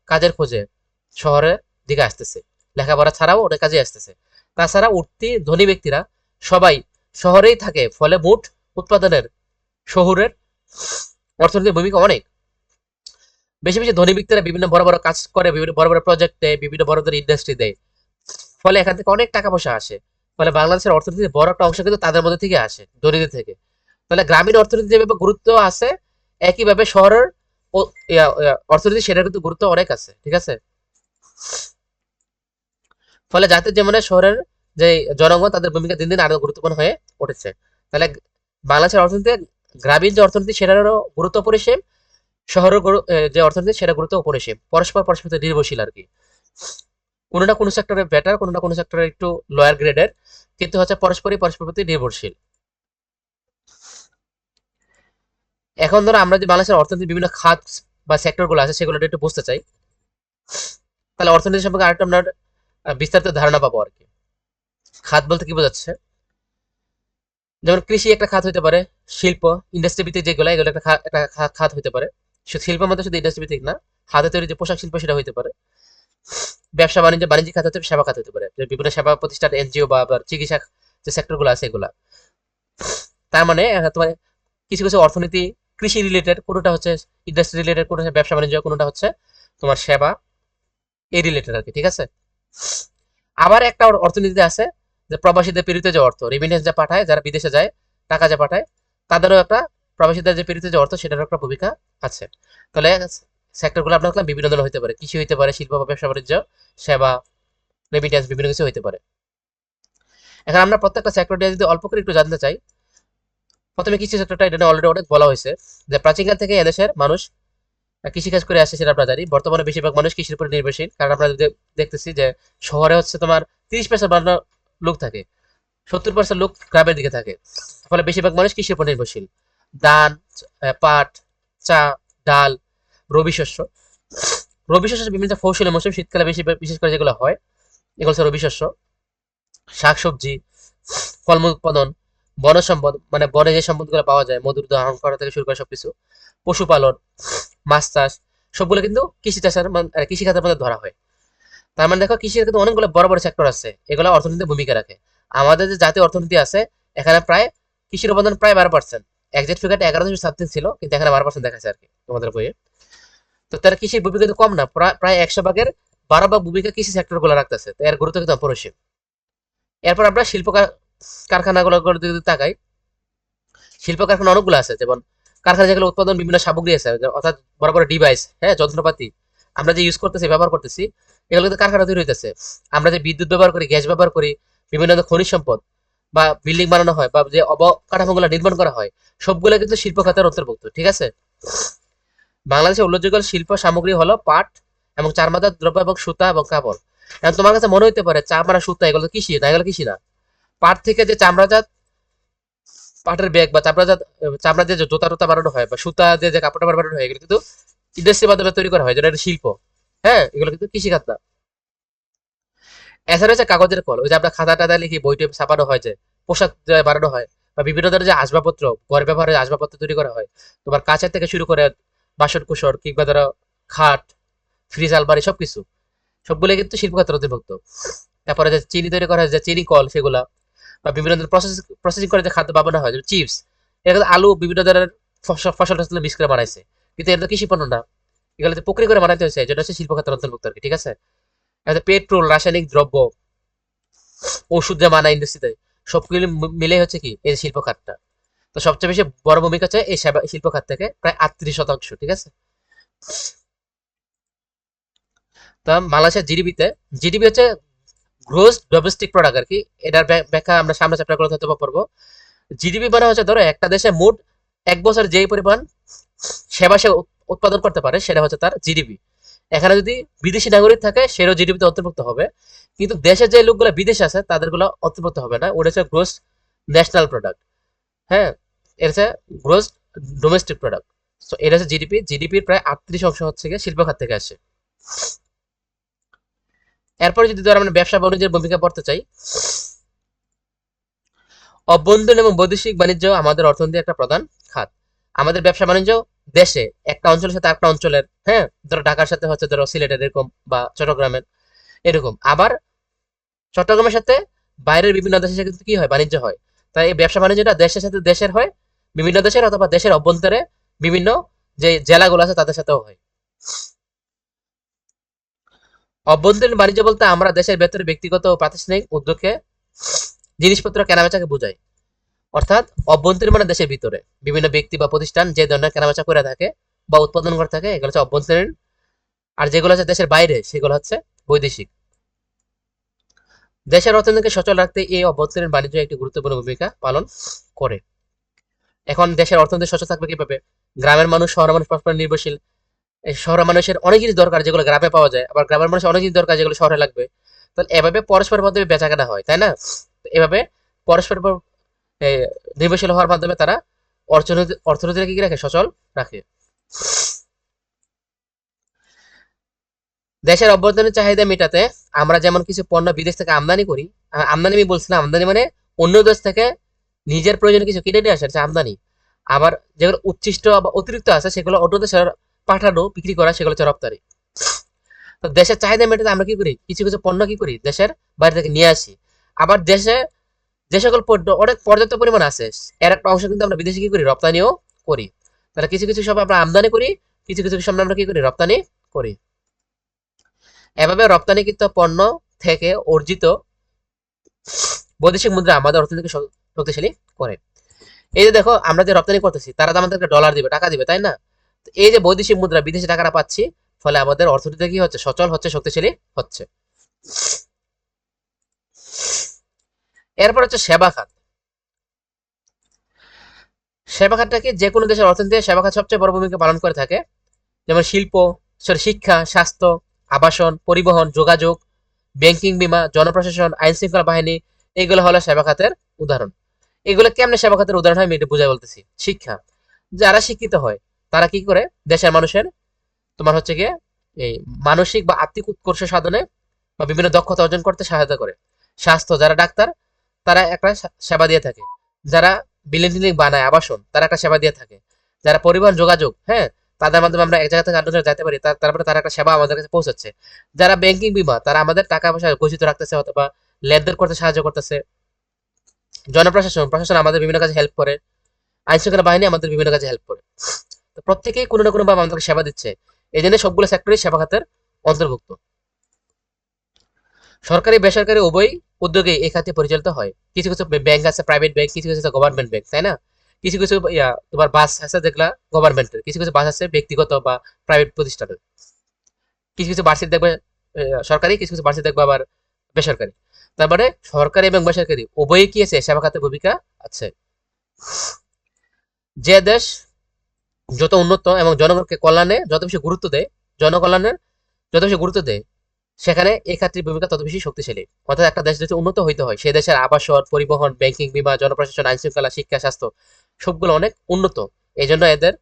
কাজের খোঁজে শহরের দিকে আসতেছে। লেখাপড়া ছাড়াও অনেক কাজে আসতেছে। তাছাড়া উঠতি ধনী ব্যক্তিরা সবাই শহরেই থাকে, ফলে মোট উৎপাদনের শহরের অর্থনীতির ভূমিকা অনেক বেশি বেশি। ধনী ব্যক্তিরা বিভিন্ন বড় বড় কাজ করে, বিভিন্ন বড় বড় প্রজেক্ট দেয়, বিভিন্ন বড় বড় ইন্ডাস্ট্রি দেয়, ফলে এখান থেকে অনেক টাকা পয়সা আসে। ফলে বাংলাদেশের অর্থনীতির বড় একটা অংশ কিন্তু তাদের মধ্যে থেকে আসে, ধনীদের থেকে। তাহলে গ্রামীণ অর্থনীতি যেভাবে গুরুত্ব আছে, একইভাবে শহরের অর্থনীতি সেটার কিন্তু গুরুত্ব অনেক আছে, ঠিক আছে। ফলে যাতে যেমন শহরের যে জনগণ, তাদের ভূমিকা দিন দিন আরো গুরুত্বপূর্ণ হয়ে উঠেছে। তাহলে বাংলাদেশের অর্থনীতি, গ্রামীণ যে অর্থনীতি সেটারও গুরুত্ব অপরিসীম, শহরের যে অর্থনীতি সেটা গুরুত্ব অপরিসীম, পরস্পর পরস্পর নির্ভরশীল আর কি। কোনো না কোনো সেক্টরে বেটার, কোনো না কোনো সেক্টরে একটু লোয়ার গ্রেডের, কিন্তু হচ্ছে পরস্পরই পরস্পর প্রতি নির্ভরশীল। এখন ধরো আমরা যে বাংলাদেশের অর্থনীতির বিভিন্ন খাত বা সেক্টর গুলো আছে সেগুলো একটু বুঝতে চাই, তাহলে অর্থনীতি সম্পর্কে আরেকটা আমরা বিস্তারিত ধারণা পাবো আর কি। খাত বলতে কি বোঝাচ্ছে, যেমন কৃষি একটা খাত হতে পারে, শিল্প ইন্ডাস্ট্রি ভিত্তিক যেগুলো এগুলো একটা খাত হতে পারে। শুধু শিল্পের মধ্যে শুধু ইন্ডাস্ট্রি ভিত্তিক না, হাতে তৈরি যে পোশাক শিল্প সেটা হতে পারে। ব্যবসা বাণিজ্য বাণিজ্যিক খাত হতে সেবা খাত হতে পারে, যে বিভিন্ন সেবা প্রতিষ্ঠান এনজিও বা আবার চিকিৎসা যে সেক্টর গুলো আছে এগুলা। তার মানে তোমার কিছু কিছু অর্থনীতি কৃষি রিলেটেড, কোনোটা হচ্ছে ইন্ডাস্ট্রি রিলেটেড, কোনোটা ব্যবসা বাণিজ্য, কোনোটা হচ্ছে তোমার সেবা, এই রিলেটেড আর কি, ঠিক আছে। আবার একটা অর্থনীতিতে আছে যে প্রবাসীদের প্রেরিত যে অর্থ, রেমিটেন্স যা পাঠায়, যারা বিদেশে যায় টাকা যা পাঠায়, তাদেরও একটা প্রবাসীদের যে প্রেরিত যে অর্থ সেটারও একটা ভূমিকা আছে। তাহলে সেক্টরগুলো আপনার বিভিন্ন ধরনের হতে পারে, কৃষি হতে পারে, শিল্প বা ব্যবসা বাণিজ্য, সেবা, রেমিটেন্স, বিভিন্ন কিছু হতে পারে। এখন আমরা প্রত্যেকটা সেক্টর নিয়ে যদি অল্প করে একটু জানতে চাই, প্রথমে কৃষি সেক্টরটা, এটা অলরেডি অনেক বলা হয়েছে যে প্রাচীনকাল থেকে এদেশের মানুষ কৃষিকাজ করে আসছে, সেটা আমরা জানি। বর্তমানে বেশিরভাগ মানুষ কৃষির উপর নির্ভরশীল, কারণ আমরা দেখতেছি যে শহরে হচ্ছে তোমার 30% লোক থাকে, 70% লোক গ্রামের দিকে থাকে। ফলে বেশিরভাগ মানুষ কৃষির উপর নির্ভরশীল। ধান, পাট, চা, ডাল, রবি শস্য। রবি শস্য বিভিন্ন ফসলের মৌসুম, শীতকালে বেশি, বিশেষ করে যেগুলো হয় এগুলো হচ্ছে রবি শস্য। শাকসবজি, ফলমূল উৎপাদন, বনজ সম্পদ, মানে বনে যে সম্পদগুলো পাওয়া যায়, মধুর আহরণ করা থেকে শুরু করে সবকিছু, পশুপালন, মাছ চাষ, সবগুলো কিন্তু কৃষি চাষের কৃষি খাতের মধ্যে ধরা হয়। তার মানে দেখো, কৃষির কিন্তু অনেকগুলো বড় বড় সেক্টর আছে, এগুলো অর্থনীতিতে ভূমিকা রাখে। আমাদের যে জাতীয় অর্থনীতি আছে, এখানে প্রায় কৃষির অবদান প্রায় 12%। একজ্যাক্ট ফিগারটা 11.7 ছিল, কিন্তু এখানে 12% দেখাচ্ছে আর কি তোমাদের বইয়ে। তো তার কৃষির ভূমিকা কিন্তু কম না, প্রায় 100 ভাগের 12 ভাগ ভূমিকা কৃষি সেক্টর গুলো রাখতেছে, তো এর গুরুত্ব কিন্তু অপরিসীম। এরপর আমরা শিল্প কারখানাগুলো যদি তাকাই, শিল্প কারখানা অনেকগুলো আছে। যেমন কারখানা যেগুলো উৎপাদন বিভিন্ন সামগ্রী আছে, অর্থাৎ বড় বড় ডিভাইস, হ্যাঁ, যন্ত্রপাতি আমরা যে ইউজ করতেছি, ব্যবহার করতেছি, এগুলো কিন্তু কারখানা তৈরি হইতেছে। আমরা যে বিদ্যুৎ ব্যবহার করি, গ্যাস ব্যবহার করি, বিভিন্ন খনিজ সম্পদ বা বিল্ডিং বানানো হয়, বা যে অবকাঠামোগুলো নির্মাণ করা হয়, সবগুলো কিন্তু শিল্প খাতের অন্তর্ভুক্ত, ঠিক আছে। বাংলাদেশের উল্লেখযোগ্য শিল্প সামগ্রী হলো পাট এবং চারমাদার দ্রব্য এবং সুতা এবং কাপড়। এখন তোমার কাছে মনে হইতে পারে চামড়া, সুতা এগুলো কৃষি না, এগুলো কৃষি না। পাট থেকে যে চামড়াজাত পাটের ব্যাগ বা চামড়া দিয়ে যে জুতা টুতা বানানো হয়, বা সুতা দিয়ে যে কাপড় টাপড় বানানো হয়, এগুলো কিন্তু ইন্ডাস্ট্রির মাধ্যমে তৈরি করা হয়, যেটা একটা শিল্প। হ্যাঁ, এগুলো কিন্তু কৃষিখাত না। এছাড়া হচ্ছে কাগজের কল, ওই যে আমরা খাতা টাতা লিখি, বই টই ছাপানো হয়, যে পোশাক বানানো হয়, বা বিভিন্ন ধরনের যে আসবাবপত্র, ঘর ব্যবহারের আসবাবপত্র তৈরি করা হয়, তোমার কাঁচের থেকে শুরু করে বাসন কুসর, কিংবা ধরো খাট, ফ্রিজ, আলমারি, সবকিছু, সবগুলো কিন্তু শিল্প খাতের অন্তর্ভুক্ত। তারপরে যে চিনি তৈরি করা হয়, যে চিনি কল সেগুলা, বা বিভিন্ন ধরনের প্রসেসিং করে যে খাদ্য বানানো হয়, যেমন চিপস, এটা কিন্তু আলু বিভিন্ন ধরনের ফসল টসল মিক্স করে বানাইছে, কিন্তু এটা তো কৃষি পণ্য না, এগুলো প্রক্রিয়া করে বানাইতে হয়েছে, যেটা হচ্ছে শিল্প খাতের অন্তর্ভুক্ত আর কি, ঠিক আছে। পেট্রোল, রাসায়নিক দ্রব্য, ওষুধ যে বানায় ইন্ডাস্ট্রিতে, সবগুলো মিলে হচ্ছে কি এই শিল্প খাতটা। তো সবচেয়ে বেশি বড় ভূমিকা হচ্ছে এই সেবা শিল্প খাত থেকে, প্রায় 38%, ঠিক আছে। তো বাংলাদেশের জিডিপিতে, জিডিপি হচ্ছে গ্রোস ডোমেস্টিক প্রোডাক্ট আর কি। এটার ব্যাখ্যা আমরা সামনে চ্যাপ্টার গুলো হয়তো পড়বো। জিডিপি মানে হচ্ছে, ধরো একটা দেশে মোট এক বছর যেই পরিমাণ সেবা সে উৎপাদন করতে পারে, সেটা হচ্ছে তার জিডিপি। এখানে যদি বিদেশি নাগরিক থাকে, সেটাও জিডিপিতে অন্তর্ভুক্ত হবে, কিন্তু দেশের যে লোকগুলো বিদেশে আছে তাদের গুলো অন্তর্ভুক্ত হবে না। ওটা হচ্ছে গ্রোস ন্যাশনাল প্রোডাক্ট। হ্যাঁ, এটা হচ্ছে গ্রোস ডোমেস্টিক প্রোডাক্ট। তো এটা হচ্ছে জিডিপি। জিডিপির প্রায় 38% হচ্ছে গিয়ে শিল্প খাত থেকে আসে। এরপরে যদি ধর আমরা ব্যবসা বাণিজ্যের ভূমিকা পড়তে চাই, অভ্যন্তরীণ এবং বৈদেশিক বাণিজ্য আমাদের অর্থনীতির একটা প্রধান খাত। আমাদের ব্যবসা বাণিজ্য দেশে একটা অঞ্চলের সাথে একটা অঞ্চলের, হ্যাঁ, ধরো ঢাকার সাথে হচ্ছে ধরো সিলেটের এরকম, বা চট্টগ্রামের এরকম, আবার চট্টগ্রামের সাথে বাইরের বিভিন্ন দেশের সাথে কিন্তু কি হয়, বাণিজ্য হয়। তাই এই ব্যবসা বাণিজ্যটা দেশের সাথে দেশের হয়, বিভিন্ন দেশের অথবা দেশের অভ্যন্তরে বিভিন্ন যে জেলাগুলো আছে তাদের সাথেও হয়। অভ্যন্তরীণ বাণিজ্য বলতে আমরা দেশের ভেতরে ব্যক্তিগত ও প্রাতিষ্ঠানিক উদ্যোগে জিনিসপত্র কেনাবেচাকে বোঝাই। অর্থাৎ অভ্যন্তরীণ মানে দেশের ভিতরে বিভিন্ন ব্যক্তি বা প্রতিষ্ঠান যে ধরনের কেনাবেচা করে থাকে বা উৎপাদন করে থাকে, এগুলো হচ্ছে অভ্যন্তরীণ। আর যেগুলো হচ্ছে দেশের বাইরে, সেগুলো হচ্ছে বৈদেশিক। দেশের অর্থনীতিকে সচল রাখতে এই অভ্যন্তরীণ বাণিজ্য একটি গুরুত্বপূর্ণ ভূমিকা পালন করে। এখন দেশের অর্থনীতি সচল থাকবে কিভাবে? গ্রামের মানুষ, শহরের মানুষ পরস্পর নির্ভরশীল। এই শহরের মানুষের অনেক জিনিস দরকার যেগুলো গ্রামে পাওয়া যায়, আবার গ্রামের মানুষের অনেক জিনিস দরকার যেগুলো শহরে লাগবে। তাহলে এভাবে পরস্পরের মাধ্যমে বেচা কেনা হয়, তাই না? এভাবে পরস্পরের উপর নির্ভরশীল হওয়ার মাধ্যমে তারা অর্থনীতিকে কি রাখে, সচল রাখে। দেশের অভ্যন্তরীণ চাহিদা মেটাতে আমরা যেমন কিছু পণ্য বিদেশ থেকে আমদানি করি। আমদানি আমি বলছিলাম, আমদানি মানে অন্য দেশ থেকে নিজের প্রয়োজনে কিছু কিনে নিয়ে আসে, এটা আমদানি। আবার যেগুলো উচ্ছিষ্ট বা অতিরিক্ত আছে সেগুলো অন্য দেশে পাঠানো, বিক্রি করা, সেগুলো হচ্ছে রপ্তানি। তো দেশের চাহিদা মেটাতে আমরা কি করি, কিছু কিছু পণ্য কি করি দেশের বাইরে থেকে নিয়ে আসি। আবার দেশে যে সকল পণ্য অনেক পর্যাপ্ত পরিমাণ আছে, এর একটা অংশ কিন্তু আমরা বিদেশে কি করি, রপ্তানিও করি। তাহলে কিছু কিছু সব আমরা আমদানি করি, কিছু কিছু সব আমরা কি করি, রপ্তানি করি। এভাবে রপ্তানিকৃত পণ্য থেকে অর্জিত বৈদেশিক মুদ্রা আমাদের অর্থনীতিকে শক্তিশালী করে। এই যে দেখো, আমরা যে রপ্তানি করতেছি তারা তো আমাদেরকে ডলার দিবে, টাকা দিবে, তাই না? তো এই যে বৈদেশিক মুদ্রা, বিদেশি টাকাটা পাচ্ছি, ফলে আমাদের অর্থনীতি কি হচ্ছে, সচল হচ্ছে, শক্তিশালী হচ্ছে। এরপর হচ্ছে সেবা খাত। সেবা খাতটা কি, যে কোনো দেশের অর্থনীতিতে সেবা খাত সবচেয়ে বড় ভূমিকা পালন করে থাকে। যেমন শিক্ষা, স্বাস্থ্য, আবাসন, পরিবহন, যোগাযোগ, ব্যাংকিং, বীমা, জনপ্রশাসন, আইন শৃঙ্খলা বাহিনী, এগুলো হলো সেবা খাতের উদাহরণ। এগুলো কেমনে সেবা খাতের উদাহরণ হয় আমি এটা বুঝাই বলতেছি। শিক্ষা, যারা শিক্ষিত হয় তারা কি করে, দেশের মানুষের তোমার হচ্ছে গিয়ে এই মানসিক বা আত্মিক উৎকর্ষ সাধনে বা বিভিন্ন দক্ষতা অর্জন করতে সহায়তা করে। স্বাস্থ্য, যারা ডাক্তার তারা একটা সেবা দিয়ে থাকে। যারা বিল্ডিং টিল্ডিং বানায়, আবাসন, তারা একটা সেবা দিয়ে থাকে। যারা পরিবহন, যোগাযোগ, হ্যাঁ, তাদের মাধ্যমে আমরা এক জায়গা থেকে অন্য জায়গায় যেতে পারি, তারপরে তারা একটা সেবা আমাদের কাছে পৌঁছাচ্ছে। যারা ব্যাংকিং, বীমা, তারা আমাদের টাকা পয়সা গচ্ছিত রাখতেছে অথবা লেনদেন করতে সাহায্য করতেছে। প্রশাসন আমাদের বিভিন্ন কাজে হেল্প করে। আইন শৃঙ্খলা বাহিনী আমাদের বিভিন্ন কাজে হেল্প করে। তো প্রত্যেকেই কোনো না কোনো ভাবে আমাদেরকে সেবা দিচ্ছে। এই জন্য সবগুলো সেক্টরই সেবা খাতের অন্তর্ভুক্ত। সরকারি বেসরকারি উভয় উদ্যোগে এই খাতে পরিচালিত হয়। কিছু কিছু ব্যাংক আছে প্রাইভেট ব্যাংক, কিছু কিছু গভর্নমেন্ট ব্যাংক, তাই না? কিছু কিছু তোমার বাস আছে যেগুলা গভর্নমেন্টের, কিছু কিছু বাস আছে ব্যক্তিগত বা প্রাইভেট প্রতিষ্ঠানের। কিছু কিছু বাসে দেখবে সরকারি, কিছু কিছু বাসে দেখবে আবার বেসরকারি। তারপরে সরকারি এবং বেসরকারি উভয়ই কি আছে, সেবা খাতে ভূমিকা আছে। যে দেশ যত উন্নত এবং জনগণকে কল্যাণে যত বেশি গুরুত্ব দেয়, জনকল্যাণের যত বেশি গুরুত্ব দেয়, সেখানে এই খাতের ভূমিকা তত বেশি শক্তিশালী। অর্থাৎ একটা দেশ যদি উন্নত হইতে হয়, সেই দেশের আবাসন, পরিবহন, ব্যাংকিং, বীমা, জনপ্রশাসন, আইন শৃঙ্খলা, শিক্ষা, স্বাস্থ্য সবগুলো অনেক উন্নত। এই জন্য এদের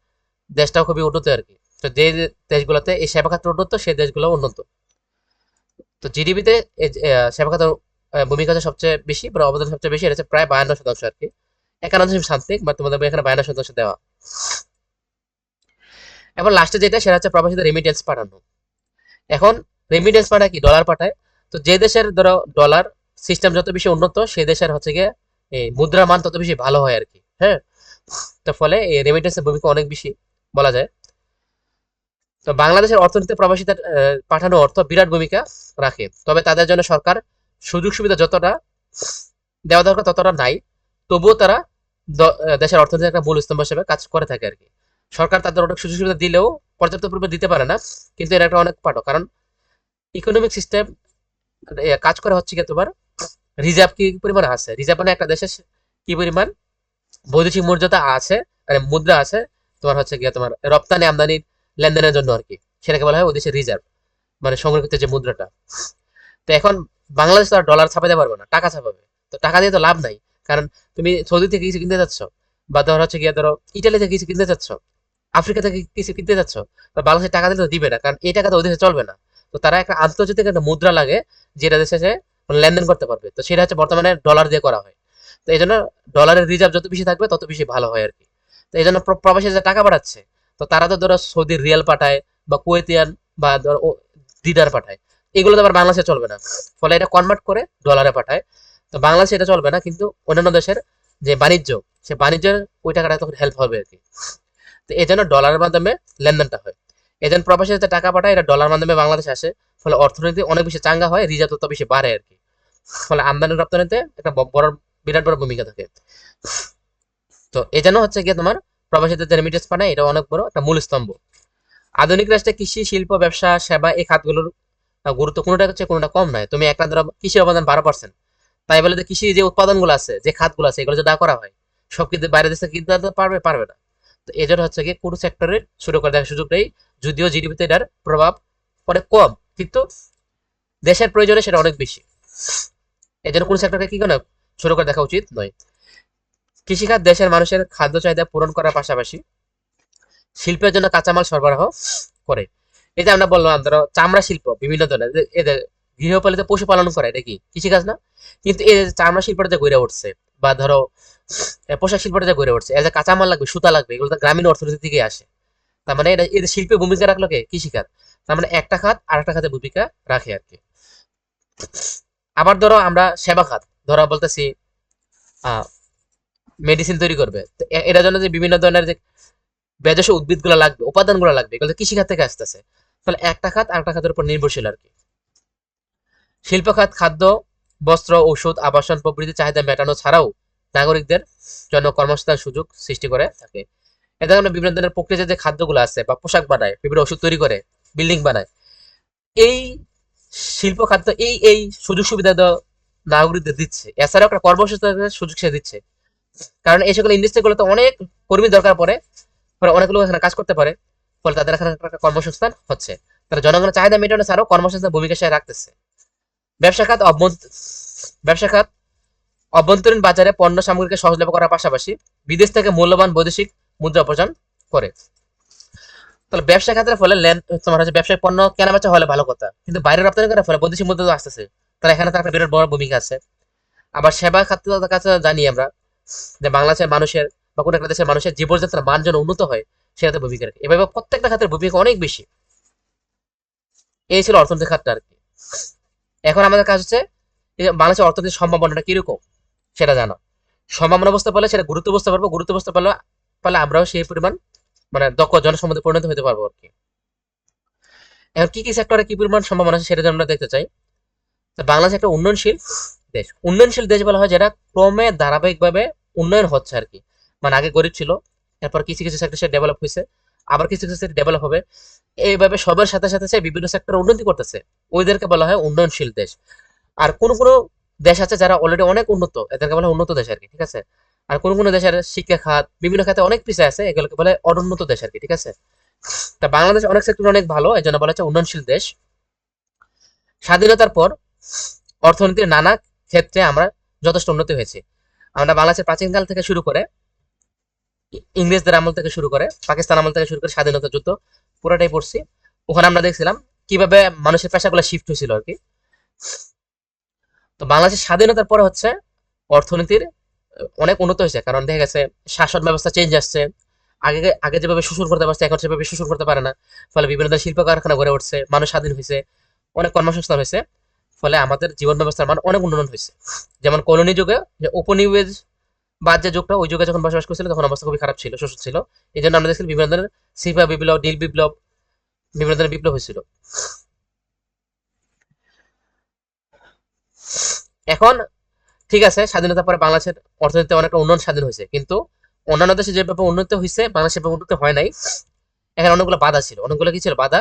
দেশটাও খুবই উন্নত আর কি। তো যে দেশগুলোতে এই সেবা খাত উন্নত, সেই দেশগুলো উন্নত। তো জিডিপিতে সেবা খাতের ভূমিকা হচ্ছে সবচেয়ে বেশি বা অবদান সবচেয়ে বেশি, এটা হচ্ছে প্রায় 52% আর কি। 51 সামথিং, বা তোমাদের এখানে 52% দেওয়া। এবার লাস্টে যেটা, সেটা হচ্ছে প্রবাসীদের রেমিটেন্স পাঠানো। এখন রেমিটেন্স পাঠায় কি, ডলার পাঠায়। তো যে দেশের ধরো ডলার সিস্টেম যত বেশি উন্নত, সেই দেশের হচ্ছে গিয়ে এই মুদ্রার মান তত বেশি ভালো হয় আর কি, হ্যাঁ। তো ফলে এই রেমিটেন্সের ভূমিকা অনেক বেশি বলা যায়। তো বাংলাদেশের অর্থনীতিতে প্রবাসীদের পাঠানো অর্থ বিরাট ভূমিকা রাখে। তবে তাদের জন্য সরকার সুযোগ সুবিধা যতটা দেওয়া দরকার ততটা নাই। তবুও তারা দেশের অর্থনীতির একটা মূল স্তম্ভ হিসেবে কাজ করে থাকে আর কি। সরকার তাদের অনেক সুযোগ সুবিধা দিলেও পর্যাপ্ত পরিমাণ দিতে পারে না, কিন্তু এর একটা অনেক পাঠক। কারণ ইকোনমিক সিস্টেম কাজ করা হচ্ছে কি তোমার, রিজার্ভ কি পরিমাণ আছে, রিজার্ভ মানে একটা দেশের কি পরিমাণ বৈদেশিক মর্যাদা আছে, মানে মুদ্রা আছে, তোমার হচ্ছে গিয়ে তোমার রপ্তানি আমদানি লেনদেনের জন্য আর কি। সেটাকে বলা হয় ওই দেশের রিজার্ভ, মানে সংরক্ষিত যে মুদ্রাটা। তো এখন বাংলাদেশ তো আর ডলার ছাপাতে পারবে না, টাকা ছাপাবে। তো টাকা দিয়ে তো লাভ নাই। কারণ তুমি সৌদি থেকে কিছু কিনতে যাচ্ছ, বা ধরো হচ্ছে গিয়ে ধরো ইটালি থেকে কিছু কিনতে যাচ্ছ, আফ্রিকা থেকে কিছু কিনতে যাচ্ছ, তো বাংলাদেশের টাকা দিলে তো দিবে না, কারণ এই টাকা তো ওই দেশে চলবে না। তো তারা একটা আন্তর্জাতিক একটা মুদ্রা লাগে, যেটা দেশে সে লেনদেন করতে পারবে। তো সেটা হচ্ছে বর্তমানে ডলার দিয়ে করা হয়। তো এই জন্য ডলারের রিজার্ভ যত বেশি থাকবে তত বেশি ভালো হয় আর কি। তো এই জন্য প্রবাসী যে টাকা পাঠাচ্ছে, তো তারা তো ধরো সৌদির রিয়াল পাঠায়, বা কুয়েতিয়ান, বা ধরো দিনার পাঠায়। এগুলো তো আবার বাংলাদেশে চলবে না, ফলে এটা কনভার্ট করে ডলারে পাঠায়। তো বাংলাদেশে এটা চলবে না, কিন্তু অন্যান্য দেশের যে বাণিজ্য, সে বাণিজ্যের ওই টাকাটা তখন হেল্প হবে আর কি। তো এই জন্য ডলারের মাধ্যমে লেনদেনটা হয়। এই জন্য প্রবাসী যে টাকা পাঠায়, এটা ডলার মাধ্যমে বাংলাদেশে আসে। ফলে অর্থনীতি অনেক বেশি চাঙ্গা হয়, রিজার্ভ তত বেশি বাড়ে আর কি। ফলে আমদানি রপ্তানিতে একটা বড়, বিরাট বড় ভূমিকা থাকে। তো এই জন্য হচ্ছে গিয়ে তোমার প্রবাসীদের যে রেমিটেন্স পাঠায়, এটা অনেক বড় একটা মূল স্তম্ভ। আধুনিক রাষ্ট্রে কৃষি, শিল্প, ব্যবসা, সেবা, এই খাতগুলোর গুরুত্ব কোনোটা হচ্ছে কোনোটা কম নয়। তুমি একটা ধরো কৃষি অবদান 12%, তাই বলে যে কৃষি যে উৎপাদনগুলো আছে, যে খাতগুলো আছে, এগুলো যদি না করা হয়, সব কিন্তু বাইরের দেশে কিনতে পারবে, পারবে না। তো এই জন্য হচ্ছে গিয়ে কোনো সেক্টরে শুরু করে দেখার সুযোগ নেই। যদিও জিডিপিতে এটার প্রভাব অনেক কম, কিন্তু দেশের প্রয়োজনে সেটা অনেক বেশি। এই জন্য কোনো সেক্টরকে কি করে শুরু করে দেখা উচিত নয়। কৃষিখাত দেশের মানুষের খাদ্য চাহিদা পূরণ করার পাশাপাশি শিল্পের জন্য কাঁচামাল সরবরাহ করে। এই যে আমরা বললাম ধরো চামড়া শিল্প বিভিন্ন ধরনের, এদের গৃহপালিত পশুপালন করে, এটা কি কৃষিকাজ না? কিন্তু এই যে চামড়া শিল্পটা যে গড়ে উঠছে, বা ধরো পোশাক শিল্পটা যে গড়ে উঠছে, এর যে কাঁচামাল লাগবে, সুতা লাগবে, এগুলো তো গ্রামীণ অর্থনীতি থেকে আসে। তার মানে এটা এদের শিল্পে ভূমিকা রাখলো কে? কৃষিখাত। তার মানে একটা খাত আর একটা খাতে ভূমিকা রাখে আর কি। আবার ধরো আমরা সেবা খাত, ধরো বলতেছি মেডিসিন তৈরি করবে, তো এটার জন্য যে বিভিন্ন ধরনের যে ভেষজ উদ্ভিদগুলো লাগবে, উপাদানগুলো লাগবে, এগুলো কৃষি খাত থেকে আসতেছে। ফলে একটা খাত আরেকটা খাতের উপর নির্ভরশীল আর কি। শিল্প খাত খাদ্য, বস্ত্র, ঔষধ, আবাসন প্রভৃতির চাহিদা মেটানো ছাড়াও নাগরিকদের জন্য কর্মসংস্থান সুযোগ সৃষ্টি করে থাকে। এতে আমরা বিভিন্ন ধরনের প্রক্রিয়া যে খাদ্যগুলো আছে বা পোশাক বানায়, বিভিন্ন ওষুধ তৈরি করে, বিল্ডিং বানায়, এই শিল্প খাদ্য এই সুযোগ সুবিধা নাগরিকদের দিচ্ছে। এছাড়াও একটা কর্মসংস্থানের সুযোগ সে দিচ্ছে, কারণ এই সকল ইন্ডাস্ট্রিগুলোতে অনেক কর্মী দরকার পড়ে, ফলে অনেক লোক এখানে কাজ করতে পারে, ফলে তাদের এখানে একটা কর্মসংস্থান হচ্ছে। তারা জনগণের চাহিদা মেটানো ছাড়াও কর্মসংস্থান ভূমিকা সে রাখতেছে। ব্যবসা খাত ব্যবসা খাত অভ্যন্তরীণ বাজারে পণ্য সামগ্রীকে সহজলভ্য করার পাশাপাশি বিদেশ থেকে মূল্যবান বৈদেশিক মুদ্রা উপার্জন করে। তাহলে ব্যবসা খাতের ফলে তোমার হচ্ছে ব্যবসায়িক পণ্য কেনাবেচা হলে ভালো কথা, কিন্তু বাইরে রপ্তানি করার ফলে বৈদেশিক মুদ্রা তো আসতেছে, তাহলে এখানে তো একটা বিরাট বড় ভূমিকা আছে। আবার সেবা খাতের কাছে জানি আমরা যে বাংলাদেশের মানুষের বা কোনো একটা দেশের মানুষের জীবনযাত্রার মান যেন উন্নত হয়, সেটাতে ভূমিকা রাখে। এভাবে প্রত্যেকটা খাতের ভূমিকা অনেক বেশি। এই ছিল অর্থনৈতিক খাতটা আর কি। এখন আমাদের কাজ হচ্ছে এই যে বাংলাদেশের অর্থনীতির সম্ভাবনাটা কিরকম সেটা জানা। সম্ভাবনা বুঝতে পারলে সেটা গুরুত্ব বুঝতে পারবো, গুরুত্ব বুঝতে পারলে পারলে আমরাও সেই পরিমাণ মানে দক্ষ জনসম্পদে পরিণত হতে পারবো আর কি। এখন কি কি সেক্টরে কি পরিমাণ সম্ভাবনা আছে সেটা যদি আমরা দেখতে চাই, তো বাংলাদেশ একটা উন্নয়নশীল দেশ। উন্নয়নশীল দেশ বলা হয় যেটা ক্রমে ধারাবাহিকভাবে উন্নয়ন হচ্ছে আর কি। মানে আগে গরিব ছিল, এরপর কিছু কিছু সেক্টর সে ডেভেলপ হয়েছে, আবার কিছু কিছু সেক্টর ডেভেলপ হবে, এইভাবে সবার সাথে সাথে সে বিভিন্ন সেক্টরে উন্নতি করতেছে, ওইদেরকে বলা হয় উন্নয়নশীল দেশ। আর কোন কোন দেশ আছে যারা অলরেডি অনেক উন্নত, এদেরকে বলা হয় উন্নত দেশ আর কি, ঠিক আছে। আর কোন কোন দেশের শিক্ষা খাত বিভিন্ন খাতে অনেক পিছিয়ে আছে, এগুলোকে বলে অনুন্নত দেশ আর কি, ঠিক আছে। তা বাংলাদেশ অনেক সেক্টর অনেক ভালো, এই জন্য বলা হচ্ছে উন্নয়নশীল দেশ। স্বাধীনতার পর অর্থনীতির নানা ক্ষেত্রে আমরা যথেষ্ট উন্নতি হয়েছে। আমরা বাংলাদেশের প্রাচীনকাল থেকে শুরু করে ইংরেজদের আমল থেকে শুরু করে পাকিস্তান আমল থেকে শুরু করে স্বাধীনতা যুদ্ধ পুরোটাই পড়ছি। ওখানে আমরা দেখছিলাম কিভাবে মানুষের পেশাগুলো শিফট হয়েছিল আর কি। তো বাংলাদেশের স্বাধীনতার পরে হচ্ছে অর্থনীতির অনেক উন্নত হয়েছে, কারণ দেখা গেছে শাসন ব্যবস্থা চেঞ্জ আসছে। আগে আগে যেভাবে শোষণ করতে পারছে এখন সেভাবে শোষণ করতে পারে না, ফলে বিভিন্ন ধরনের শিল্প কারখানা গড়ে উঠছে, মানুষ স্বাধীন হয়েছে, অনেক কর্মসংস্থান হয়েছে, ফলে আমাদের জীবন ব্যবস্থার মান অনেক উন্নয়ন হয়েছে। যেমন কলোনি যুগে যে উপনিবেশ বাদ যে যুগটা, ওই যুগে যখন বসবাস করছিল তখন অবস্থা খুবই খারাপ ছিল, শোষণ ছিল। এই জন্য আমরা দেখছি বিভিন্ন ধরনের সিপা বিপ্লব, ডিল বিপ্লব, বিভিন্ন ধরনের বিপ্লব হয়েছিল। এখন ঠিক আছে, স্বাধীনতার পরে বাংলাদেশের অর্থনীতি অনেকটা উন্নয়ন স্বাধীন হয়েছে, কিন্তু অন্যান্য দেশে যেভাবে উন্নতি হয়েছে বাংলাদেশে সেভাবে উন্নতি হয় নাই। এখানে অনেকগুলো বাধা ছিল, অনেকগুলো কি ছিল, বাধা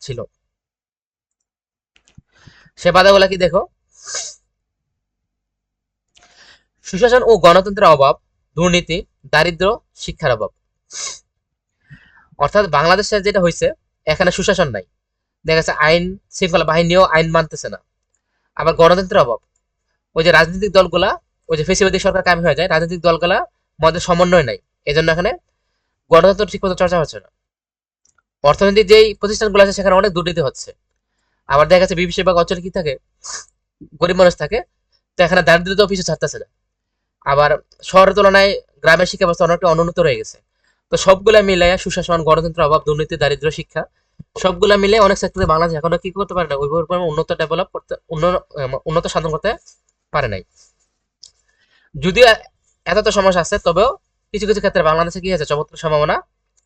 ছিল। সে বাধাগুলো কি দেখো, সুশাসন ও গণতন্ত্রের অভাব, দুর্নীতি, দারিদ্র, শিক্ষার অভাব। অর্থাৎ বাংলাদেশে যেটা হয়েছে, এখানে সুশাসন নাই, দেখা যাচ্ছে আইন শৃঙ্খলা বাহিনীও আইন মানতেছে না। আবার গণতন্ত্রের অভাব, ওই যে রাজনৈতিক দলগুলা, ওই যে ফেসিবাদী সরকার কায়েম হয়ে যায়, রাজনৈতিক দলগুলা মধ্যে সমন্বয় নাই, এই জন্য এখানে গণতন্ত্র ঠিকমতো চর্চা হচ্ছে না। অর্থনৈতিক যেই প্রতিষ্ঠানগুলো আছে সেখানে অনেক দুর্নীতি হচ্ছে। আবার দেখা যাচ্ছে বেশিরভাগ অঞ্চলে কি থাকে, গরিব মানুষ থাকে, তো এখানে দারিদ্রতাও পিছু ছাড়তেছে না। আবার শহরের তুলনায় গ্রামের শিক্ষা ব্যবস্থা অনেকটা অনুন্নত রয়ে গেছে। তো সবগুলা মিলাইয়া সুশাসন, গণতন্ত্রের অভাব, দুর্নীতি, দারিদ্র, শিক্ষা সবগুলা মিলে অনেক সেক্টরে বাংলাদেশ এখনো কি করতে পারে না, ওই পরিমাণ উন্নত ডেভেলপ করতে, উন্নত সাধন করতে পারে নাই। যদিও এত তো সমস্যা আছে, তবেও কিছু কিছু ক্ষেত্রে বাংলাদেশে কি আছে, চমৎকার সম্ভাবনা